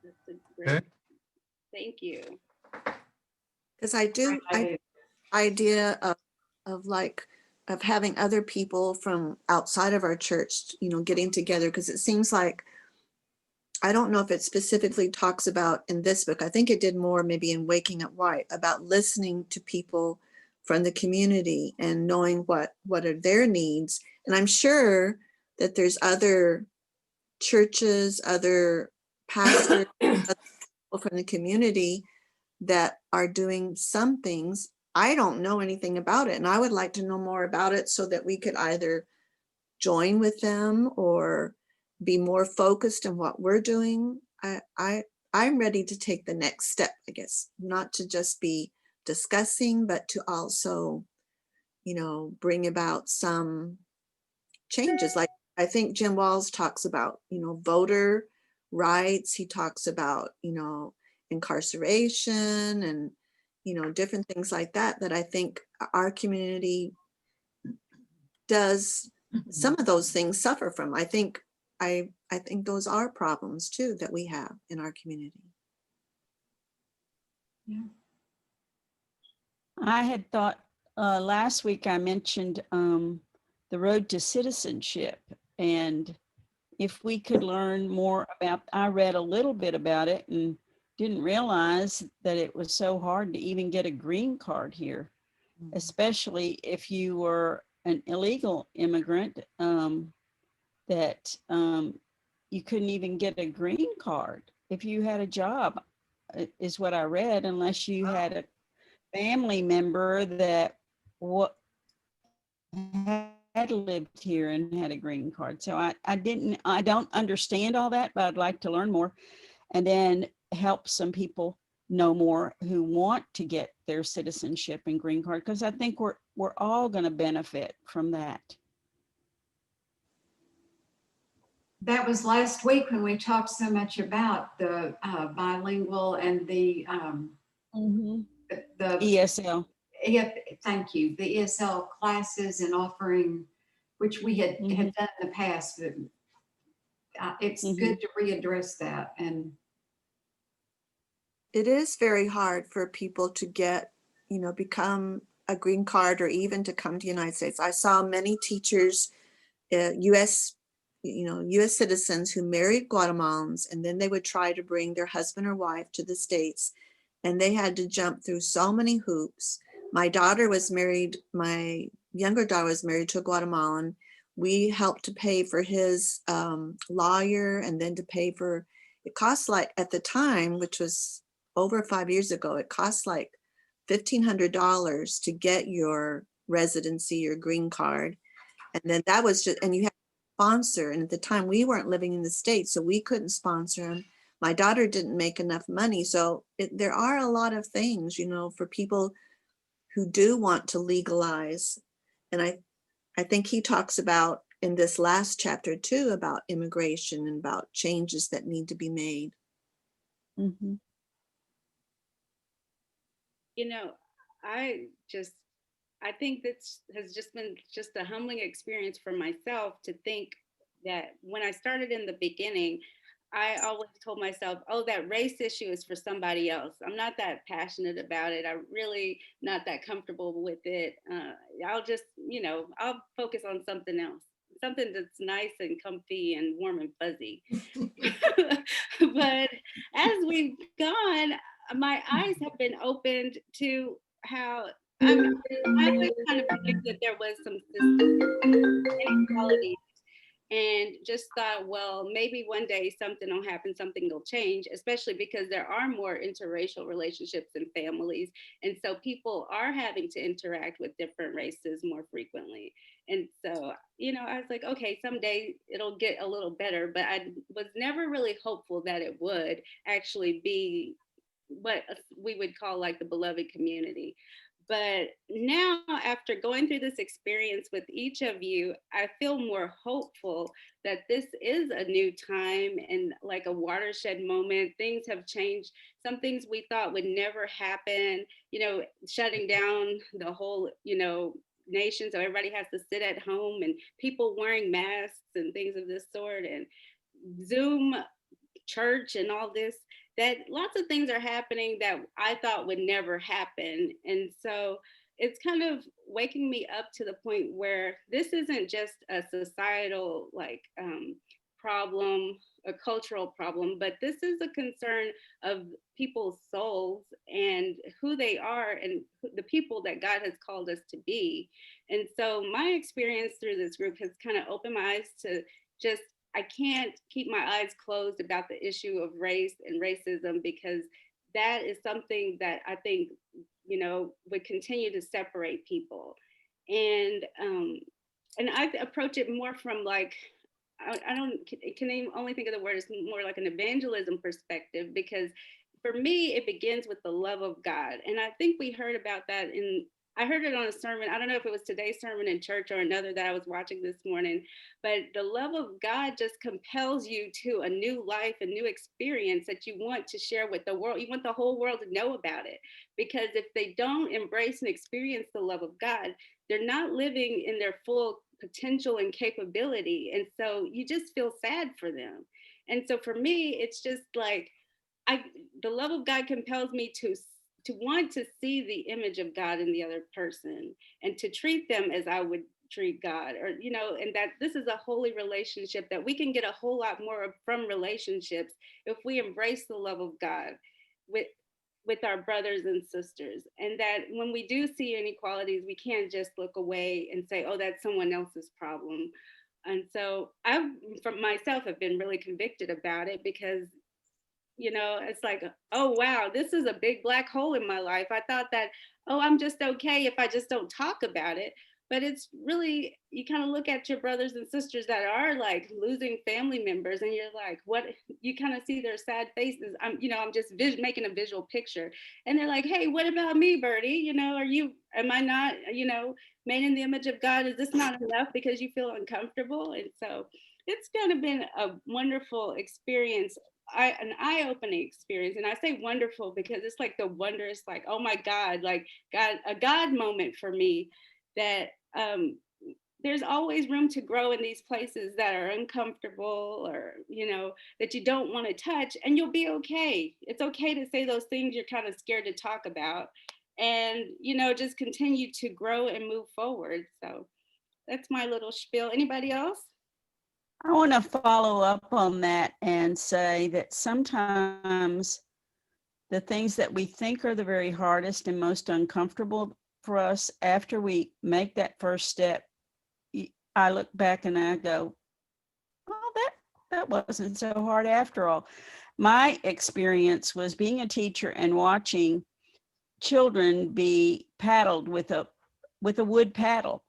That's a great, Okay. thank you. Because I idea of having other people from outside of our church, getting together, because it seems like, I don't know if it specifically talks about in this book, I think it did more maybe in Waking Up White, about listening to people from the community and knowing what are their needs. And I'm sure that there's other churches, other pastors, other people from the community that are doing some things. I don't know anything about it, and I would like to know more about it so that we could either join with them or be more focused on what we're doing. I'm ready to take the next step, I guess, not to just be discussing, but to also, bring about some changes. Like I think Jim Walls talks about, voter rights. He talks about, incarceration and, different things like that I think our community does. Some of those things suffer from. I think those are problems too that we have in our community. Yeah. I had thought last week I mentioned the road to citizenship, and if we could learn more about, I read a little bit about it and didn't realize that it was so hard to even get a green card here, especially if you were an illegal immigrant, that you couldn't even get a green card if you had a job, is what I read, unless you had a family member that had lived here and had a green card. So I don't understand all that, but I'd like to learn more and then help some people know more who want to get their citizenship and green card, because I think we're all going to benefit from that. That was last week when we talked so much about the bilingual and the ESL. Thank you. The ESL classes and offering, which we had done in the past, but it's good to readdress that. And it is very hard for people to get, become a green card or even to come to the United States. I saw many teachers, U.S. citizens who married Guatemalans, and then they would try to bring their husband or wife to the States, and they had to jump through so many hoops My daughter was married, my younger daughter was married to a Guatemalan. We helped to pay for his lawyer, and then to pay for, it cost like, at the time, which was over 5 years ago, it cost like $1,500 to get your residency, your green card. And then that was just, and you had to sponsor. And at the time we weren't living in the States, so we couldn't sponsor him. My daughter didn't make enough money. So there are a lot of things, you know, for people who do want to legalize. And I think he talks about in this last chapter too, about immigration and about changes that need to be made. Mhm. You know, I think this has just been just a humbling experience for myself to think that when I started in the beginning, I always told myself, oh, that race issue is for somebody else. I'm not that passionate about it. I'm really not that comfortable with it. I'll just, you know, I'll focus on something else, something that's nice and comfy and warm and fuzzy. But as we've gone, my eyes have been opened to how I always kind of believed that there was some inequality, and just thought, well, maybe one day something will happen, something will change, especially because there are more interracial relationships in families. And so people are having to interact with different races more frequently. And so, you know, I was like, okay, someday it'll get a little better, but I was never really hopeful that it would actually be what we would call like the beloved community. But now, after going through this experience with each of you, I feel more hopeful that this is a new time and like a watershed moment. Things have changed. Some things we thought would never happen, you know, shutting down the whole, you know, nation. So everybody has to sit at home, and people wearing masks and things of this sort, and Zoom church and all this, that lots of things are happening that I thought would never happen. And so it's kind of waking me up to the point where this isn't just a societal like problem, a cultural problem, but this is a concern of people's souls and who they are and the people that God has called us to be. And so my experience through this group has kind of opened my eyes to just, I can't keep my eyes closed about the issue of race and racism, because that is something that I think, you know, would continue to separate people. And I approach it more from like, I can only think of the word as more like an evangelism perspective, because for me, it begins with the love of God. And I think we heard about that I heard it on a sermon. I don't know if it was today's sermon in church or another that I was watching this morning, but the love of God just compels you to a new life, a new experience that you want to share with the world. You want the whole world to know about it, because if they don't embrace and experience the love of God, they're not living in their full potential and capability. And so you just feel sad for them. And so for me, it's just like, the love of God compels me to want to see the image of God in the other person and to treat them as I would treat God, or, you know, and that this is a holy relationship, that we can get a whole lot more from relationships if we embrace the love of God with our brothers and sisters. And that when we do see inequalities, we can't just look away and say, oh, that's someone else's problem. And so I, from myself, have been really convicted about it, because you know, it's like, oh, wow, this is a big black hole in my life. I thought that, oh, I'm just okay if I just don't talk about it. But it's really, you kind of look at your brothers and sisters that are like losing family members, and you're like, what? You kind of see their sad faces. I'm just making a visual picture. And they're like, hey, what about me, Birdie? You know, am I not, you know, made in the image of God? Is this not enough because you feel uncomfortable? And so it's kind of been a wonderful experience, an eye-opening experience. And I say wonderful because it's like the wondrous, like, oh my God, like a God moment for me, that there's always room to grow in these places that are uncomfortable, or, you know, that you don't want to touch, and you'll be okay. It's okay to say those things you're kind of scared to talk about, and, you know, just continue to grow and move forward. So that's my little spiel. Anybody else? I want to follow up on that and say that sometimes the things that we think are the very hardest and most uncomfortable for us after we make that first step, I look back and I go, oh, that wasn't so hard after all. My experience was being a teacher and watching children be paddled with a wood paddle.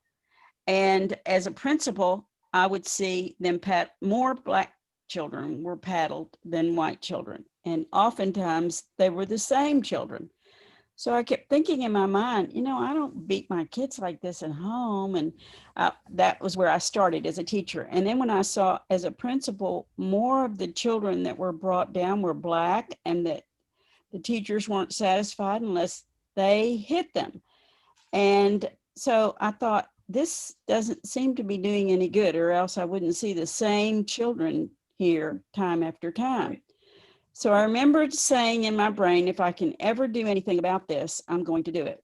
And as a principal, I would see them more Black children were paddled than white children. And oftentimes they were the same children. So I kept thinking in my mind, I don't beat my kids like this at home. And that was where I started as a teacher. And then when I saw as a principal, more of the children that were brought down were Black, and that the teachers weren't satisfied unless they hit them. And so I thought, this doesn't seem to be doing any good, or else I wouldn't see the same children here time after time. So I remembered saying in my brain, if I can ever do anything about this, I'm going to do it.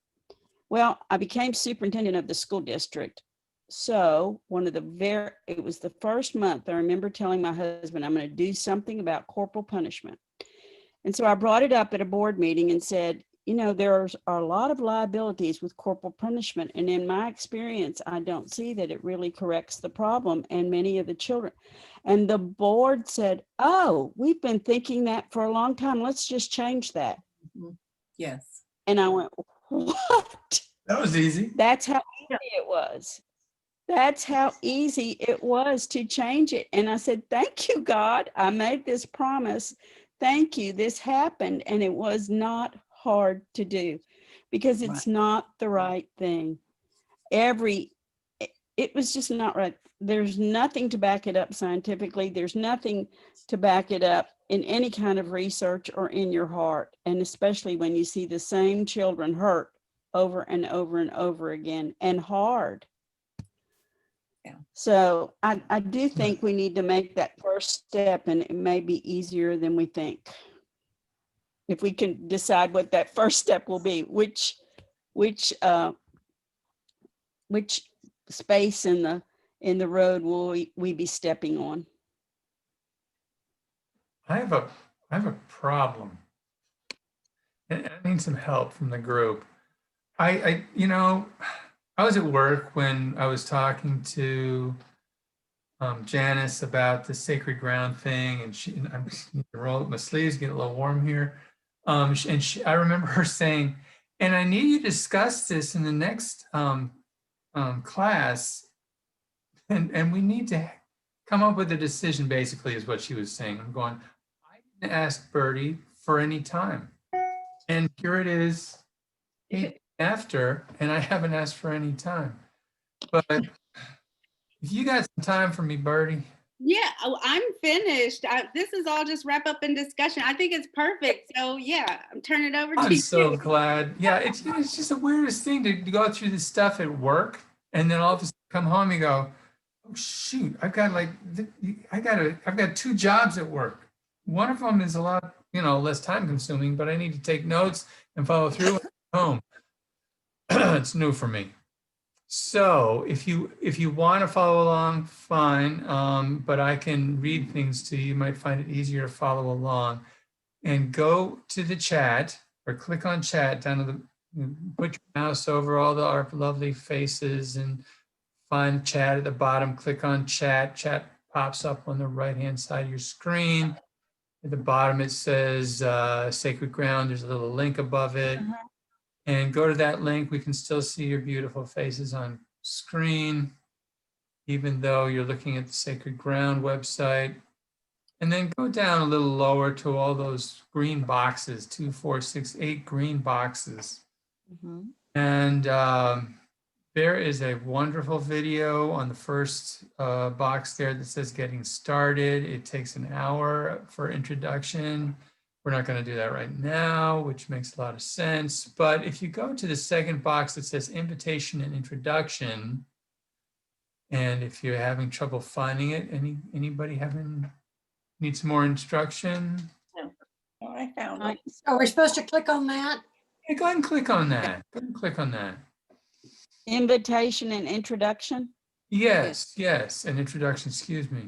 Well, I became superintendent of the school district. So it was the first month I remember telling my husband, I'm going to do something about corporal punishment. And so I brought it up at a board meeting and said, there are a lot of liabilities with corporal punishment. And in my experience, I don't see that it really corrects the problem and many of the children. And the board said, oh, we've been thinking that for a long time. Let's just change that. Yes. And I went, what? That was easy. That's how easy it was. That's how easy it was to change it. And I said, thank you, God. I made this promise. Thank you. This happened. And it was not hard to do because it's not the right thing. It was just not right. There's nothing to back it up scientifically. There's nothing to back it up in any kind of research or in your heart. And especially when you see the same children hurt over and over and over again and hard. Yeah. So I do think we need to make that first step, and it may be easier than we think. If we can decide what that first step will be, which space in the road will we be stepping on? I have a problem, and I need some help from the group. I was at work when I was talking to Janice about the sacred ground thing, and I'm just need to roll up my sleeves, get a little warm here. I remember her saying, and I need you to discuss this in the next class, and we need to come up with a decision, basically, is what she was saying. I'm going, I didn't ask Bertie for any time. And here it is after, and I haven't asked for any time. But if you got some time for me, Bertie. Yeah, I'm finished. This is all just wrap up in discussion. I think it's perfect. So yeah, I'm turning it over to you. I'm so glad. Yeah, it's just the weirdest thing to go through this stuff at work, and then all of a sudden come home and go, oh shoot, I've got 2 jobs at work. One of them is a lot, less time consuming, but I need to take notes and follow through at home. It's new for me. So if you want to follow along, fine. But I can read things to you. You might find it easier to follow along. And go to the chat or click on chat down to put your mouse over all our lovely faces and find chat at the bottom. Click on chat. Chat pops up on the right-hand side of your screen. At the bottom, it says Sacred Ground. There's a little link above it. And go to that link. We can still see your beautiful faces on screen, even though you're looking at the Sacred Ground website. And then go down a little lower to all those green boxes, 2, 4, 6, 8 green boxes. And there is a wonderful video on the first box there that says getting started. It takes an hour for introduction. We're not going to do that right now, which makes a lot of sense. But if you go to the second box that says invitation and introduction, and if you're having trouble finding it, anybody need some more instruction? No, I found it. Are we supposed to click on that? Yeah, go ahead and click on that. Go ahead and click on that. Invitation and introduction. Yes, an introduction, excuse me.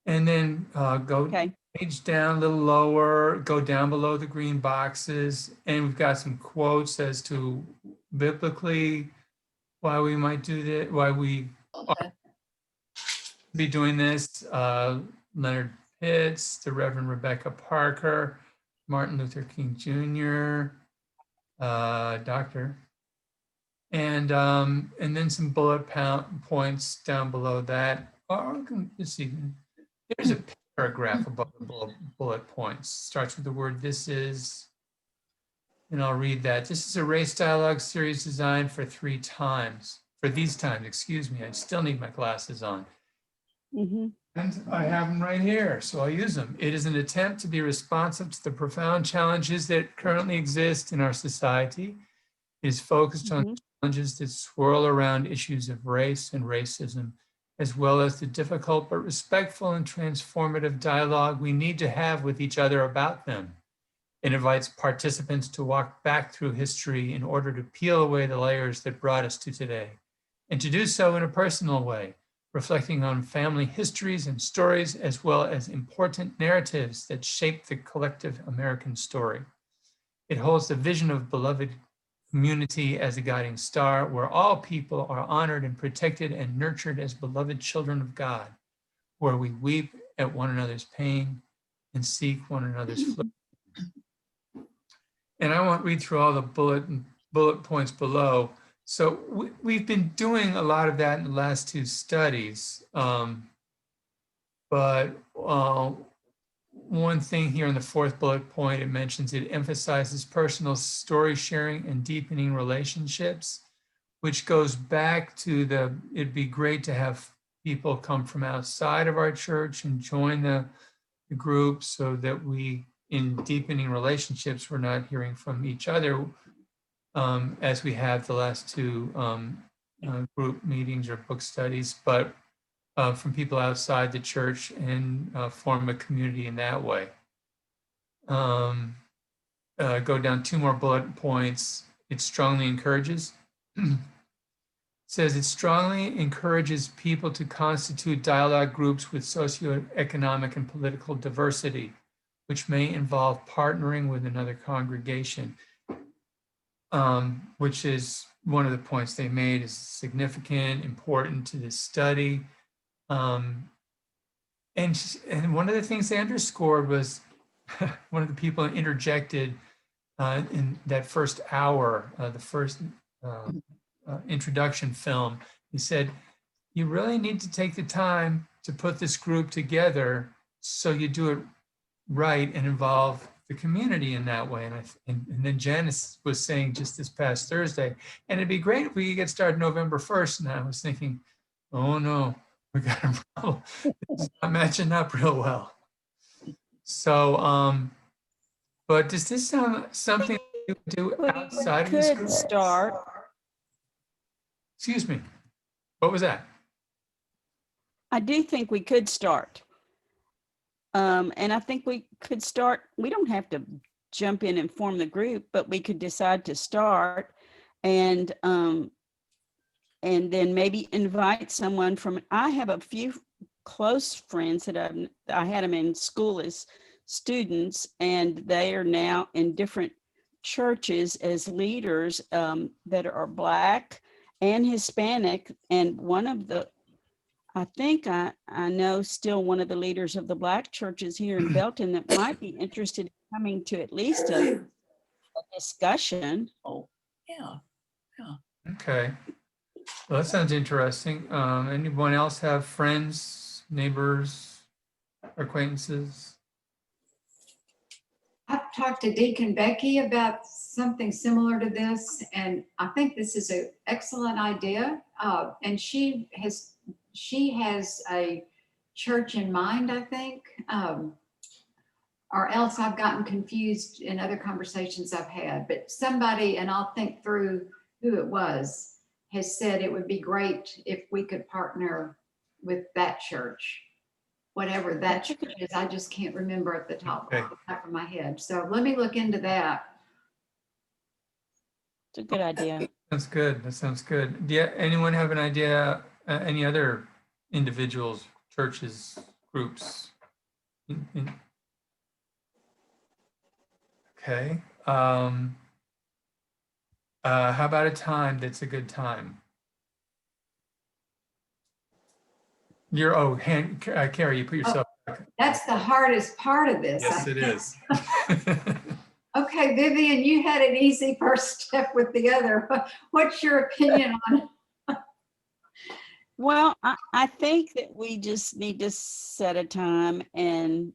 And then go page down a little lower, go down below the green boxes, and we've got some quotes as to biblically why we might do that, why we Okay. be doing this. Leonard Pitts, the Reverend Rebecca Parker, Martin Luther King Jr., Doctor, and then some points down below that. Let's see. There's a paragraph above the bullet points. Starts with the word "this is," and I'll read that. This is a race dialogue series designed for these times. Excuse me. I still need my glasses on. Mhm. And I have them right here, so I'll use them. It is an attempt to be responsive to the profound challenges that currently exist in our society. It is focused on challenges that swirl around issues of race and racism, as well as the difficult but respectful and transformative dialogue we need to have with each other about them. It invites participants to walk back through history in order to peel away the layers that brought us to today, and to do so in a personal way, reflecting on family histories and stories, as well as important narratives that shape the collective American story. It holds the vision of beloved community as a guiding star, where all people are honored and protected and nurtured as beloved children of God, where we weep at one another's pain and seek one another's flourishing. And I won't read through all the bullet points below. So we've been doing a lot of that in the last two studies. But one thing here in the fourth bullet point, it mentions it emphasizes personal story sharing and deepening relationships, which goes back to it'd be great to have people come from outside of our church and join the group, so that in deepening relationships, we're not hearing from each other as we have the last two group meetings or book studies, but from people outside the church, and form a community in that way. Go down two more bullet points. It strongly encourages. Says it strongly encourages people to constitute dialogue groups with socioeconomic and political diversity, which may involve partnering with another congregation, which is one of the points they made is significant, important to this study. And one of the things they underscored was one of the people interjected in that first hour, the first introduction film. He said, you really need to take the time to put this group together so you do it right and involve the community in that way. And then Janice was saying just this past Thursday, and it'd be great if we could get started November 1st. And I was thinking, oh no, we got a problem. It's not matching up real well. So, but does this sound something you would do outside of this Could group? start. Excuse me, what was that? I do think we could start. And I think we could start, we don't have to jump in and form the group, but we could decide to start and then maybe invite someone from, I have a few close friends that I had them in school as students, and they are now in different churches as leaders that are Black and Hispanic. And one of the, I think I know still one of the leaders of the Black churches here in Belton that might be interested in coming to at least a discussion. Oh, yeah. Okay, well, that sounds interesting. Anyone else have friends, neighbors, acquaintances? I've talked to Deacon Becky about something similar to this, and I think this is an excellent idea. And she has a church in mind, I think, or else I've gotten confused in other conversations I've had. But somebody, and I'll think through who it was, has said it would be great if we could partner with that church, whatever that church is. I just can't remember at the top of my head. So let me look into that. It's a good idea. That's good. That sounds good. Do anyone have an idea? Any other individuals, churches, groups? Okay. How about a time that's a good time? Carrie, you put yourself. That's the hardest part of this. Yes, it is. Okay, Vivian, you had an easy first step with the other. What's your opinion on? Well, I think that we just need to set a time and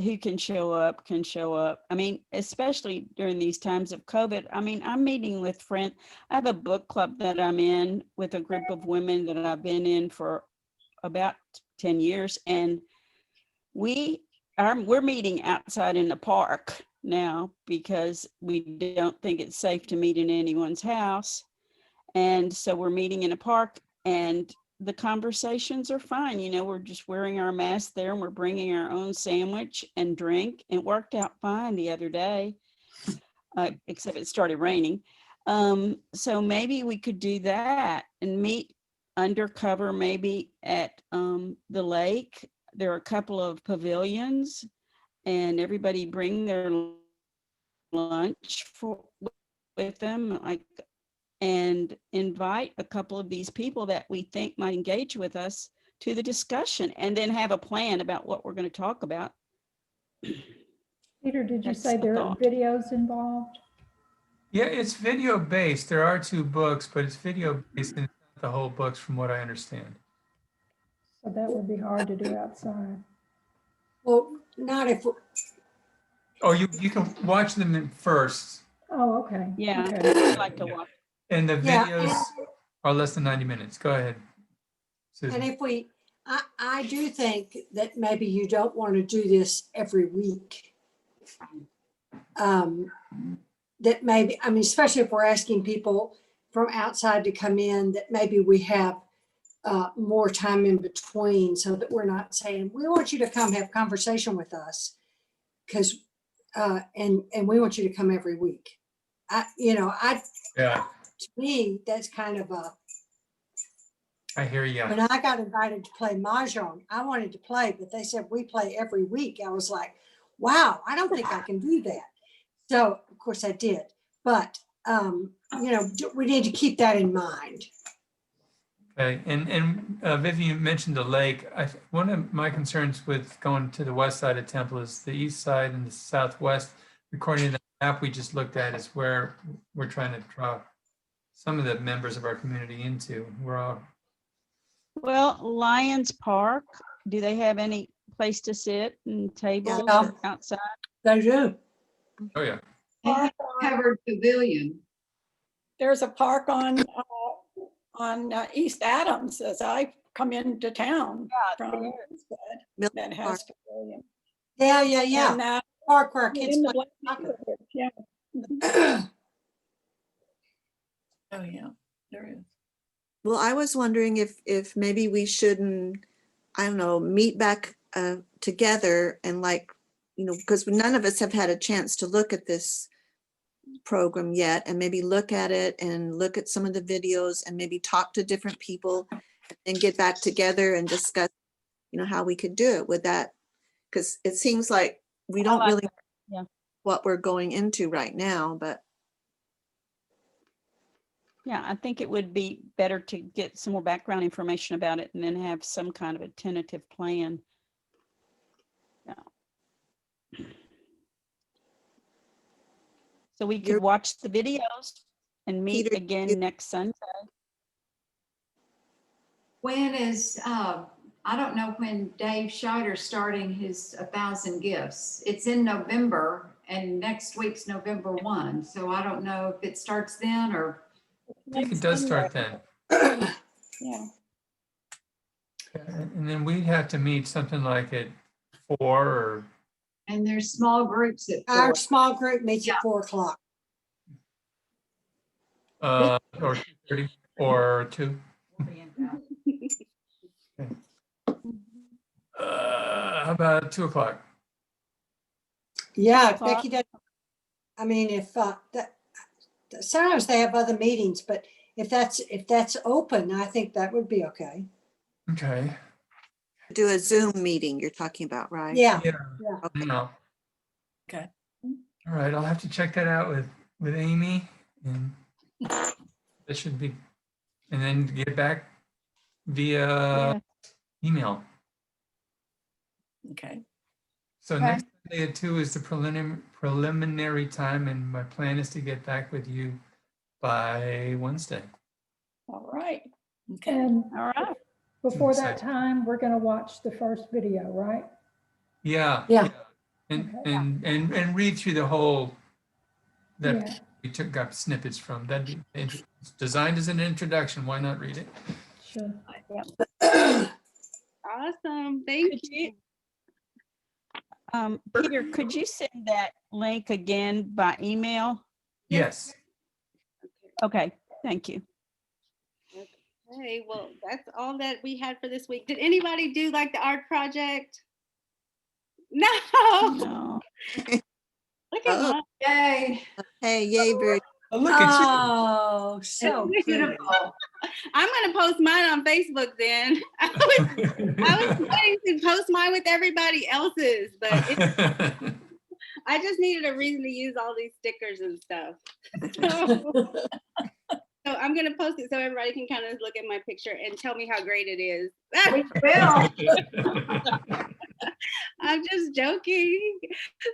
who can show up can show up. I mean, especially during these times of COVID. I mean, I'm meeting with friends. I have a book club that I'm in with a group of women that I've been in for about 10 years. And we're meeting outside in the park now because we don't think it's safe to meet in anyone's house. And so we're meeting in a park, and the conversations are fine. You know, we're just wearing our masks there, and we're bringing our own sandwich and drink. It worked out fine the other day, except it started raining. So maybe we could do that and meet undercover, maybe at the lake. There are a couple of pavilions, and everybody bring their lunch with them, and invite a couple of these people that we think might engage with us to the discussion, and then have a plan about what we're going to talk about. Peter, did you That's say the there are thought. videos involved? Yeah, it's video based. There are 2 books, but it's video based and it's not the whole books from what I understand. So that would be hard to do outside. Well, not if, Oh, you can watch them in first, Oh, okay. Yeah, Okay. I'd like to watch. and the Yeah, videos are less than 90 minutes. Go ahead, Susan. and if we, I do think that maybe you don't want to do this every week. That maybe, I mean, especially if we're asking people from outside to come in, that maybe we have more time in between, so that we're not saying, we want you to come have conversation with us. Because, and we want you to come every week. Yeah, To me, that's kind of I hear you. when I got invited to play Mahjong, I wanted to play, but they said we play every week. I was like, wow, I don't think I can do that. So of course I did, but we need to keep that in mind. Okay, and Vivian mentioned the lake. One of my concerns with going to the west side of Temple is the east side and the southwest. According to the map we just looked at, is where we're trying to draw some of the members of our community into. We're all, Well, Lions Park, do they have any place to sit and tables Yeah. outside? They do. oh yeah. Covered pavilion. There's a park on East Adams as I come into town from Eastwood Milton that Park. has pavilion. Yeah. And, Park where our kids in the play Black soccer. neighborhood, yeah. Oh, yeah, there is. Well, I was wondering if maybe we shouldn't, I don't know, meet back together and because none of us have had a chance to look at this program yet, and maybe look at it and look at some of the videos and maybe talk to different people and get back together and discuss, how we could do it with that. Because it seems like we don't like really that, yeah. know what we're going into right now, but Yeah, I think it would be better to get some more background information about it and then have some kind of a tentative plan. Yeah. So we could You're- watch the videos and meet Peter, again next Sunday. When is, I don't know when Dave Scheider's starting his 1,000 Gifts. It's in November and next week's November 1. So I don't know if it starts then or. I think it does start then. Yeah. And then we'd have to meet something like at 4 or, And there's small groups at 4. Our small group meets Yeah. at 4:00. or 2:30 or 2. How about 2 o'clock? Yeah, if O'clock. Becky does. I mean, if sometimes they have other meetings, but if that's open, I think that would be okay. Okay. do a Zoom meeting you're talking about, right? Yeah, Yeah. Yeah. No. Okay. All right, I'll have to check that out with with Amy, and that should be, and then get back via Yeah. email. Okay. So Okay. next Monday at 2 is the preliminary time, and my plan is to get back with you by Wednesday. All right. Okay. And All right. before Excited. that time, we're going to watch the first video, right? Yeah. Yeah. And, Okay. and read through the whole, that Yeah. we got snippets from. That'd be it's designed as an introduction. Why not read it? Sure. Awesome. Thank Could you. Peter, could you send that link again by email? Yes. Okay, thank you. Okay, well, that's all that we had for this week. Did anybody do like the art project? No. No. Look at Oh. mine. Yay. Hey, yay, Bird. Oh, look at you. Oh, so good. Beautiful. I'm gonna post mine on Facebook then. I was planning to post mine with everybody else's, but I just needed a reason to use all these stickers and stuff. So I'm gonna post it so everybody can kind of look at my picture and tell me how great it is. We will. I'm just joking,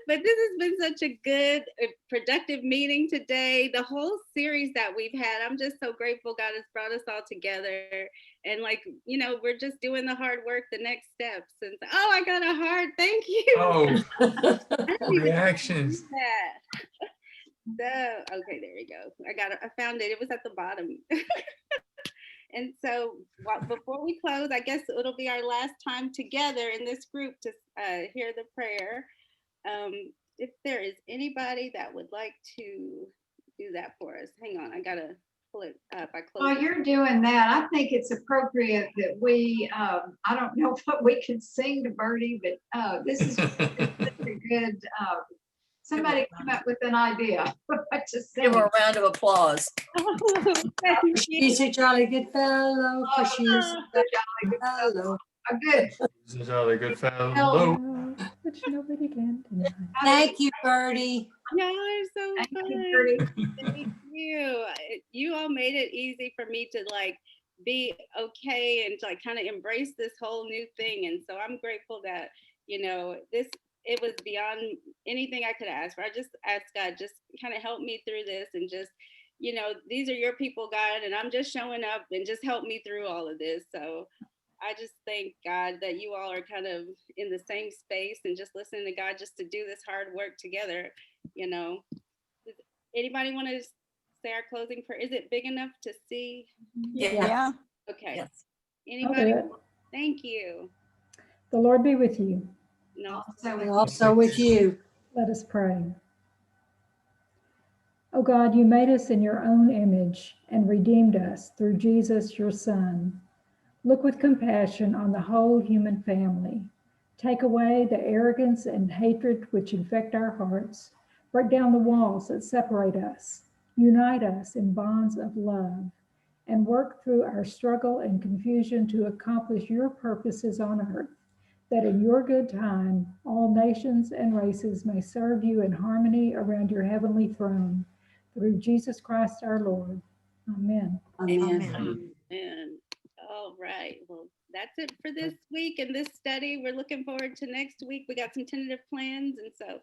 but this has been such a good, productive meeting today. The whole series that we've had, I'm just so grateful God has brought us all together. And like, you know, we're just doing the hard work, the next steps. And oh, I got a heart. Thank you. Oh, I didn't even reactions. see that. So, okay, there we go. I found it. It was at the bottom. And so before we close, I guess it'll be our last time together in this group to hear the prayer. If there is anybody that would like to do that for us, hang on, I gotta pull it up. While you're doing that, I think it's appropriate that we, I don't know what we could sing to Birdie, but this is such a good, somebody come up with an idea. What to sing. Give her a round of applause. Thank you. She's a jolly good fellow, for she is a Good jolly good fellow. Oh, good. This is all a good fellow. Oh, which nobody can deny. Thank you, Birdie. Y'all are so Thank fun. you, Birdie. Thank you. You all made it easy for me to like be okay and to like kind of embrace this whole new thing. And so I'm grateful that, you know, it was beyond anything I could ask for. I just asked God, just kind of help me through this and just, you know, these are your people, God, and I'm just showing up and just help me through all of this. So I just thank God that you all are kind of in the same space and just listening to God just to do this hard work together, you know. Does anybody want to say our closing prayer? Is it big enough to see? Yeah. Okay. Yes. I'll Anybody? do it. Thank you. The Lord be with you. No. So And also with you. Let us pray. O God, you made us in your own image and redeemed us through Jesus, your Son. Look with compassion on the whole human family. Take away the arrogance and hatred which infect our hearts. Break down the walls that separate us. Unite us in bonds of love. And work through our struggle and confusion to accomplish your purposes on earth, that in your good time, all nations and races may serve you in harmony around your heavenly throne. Through Jesus Christ our Lord. Amen. Amen. And all right. Well, that's it for this week and this study. We're looking forward to next week. We got some tentative plans. And so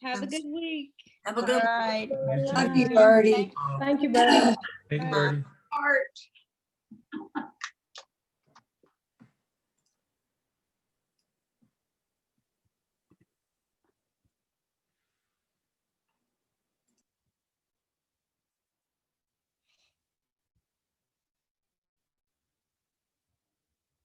have a good week. Have a All good right. Love you, Birdie. Thank you, Bertie. Thank you, Birdie. Art.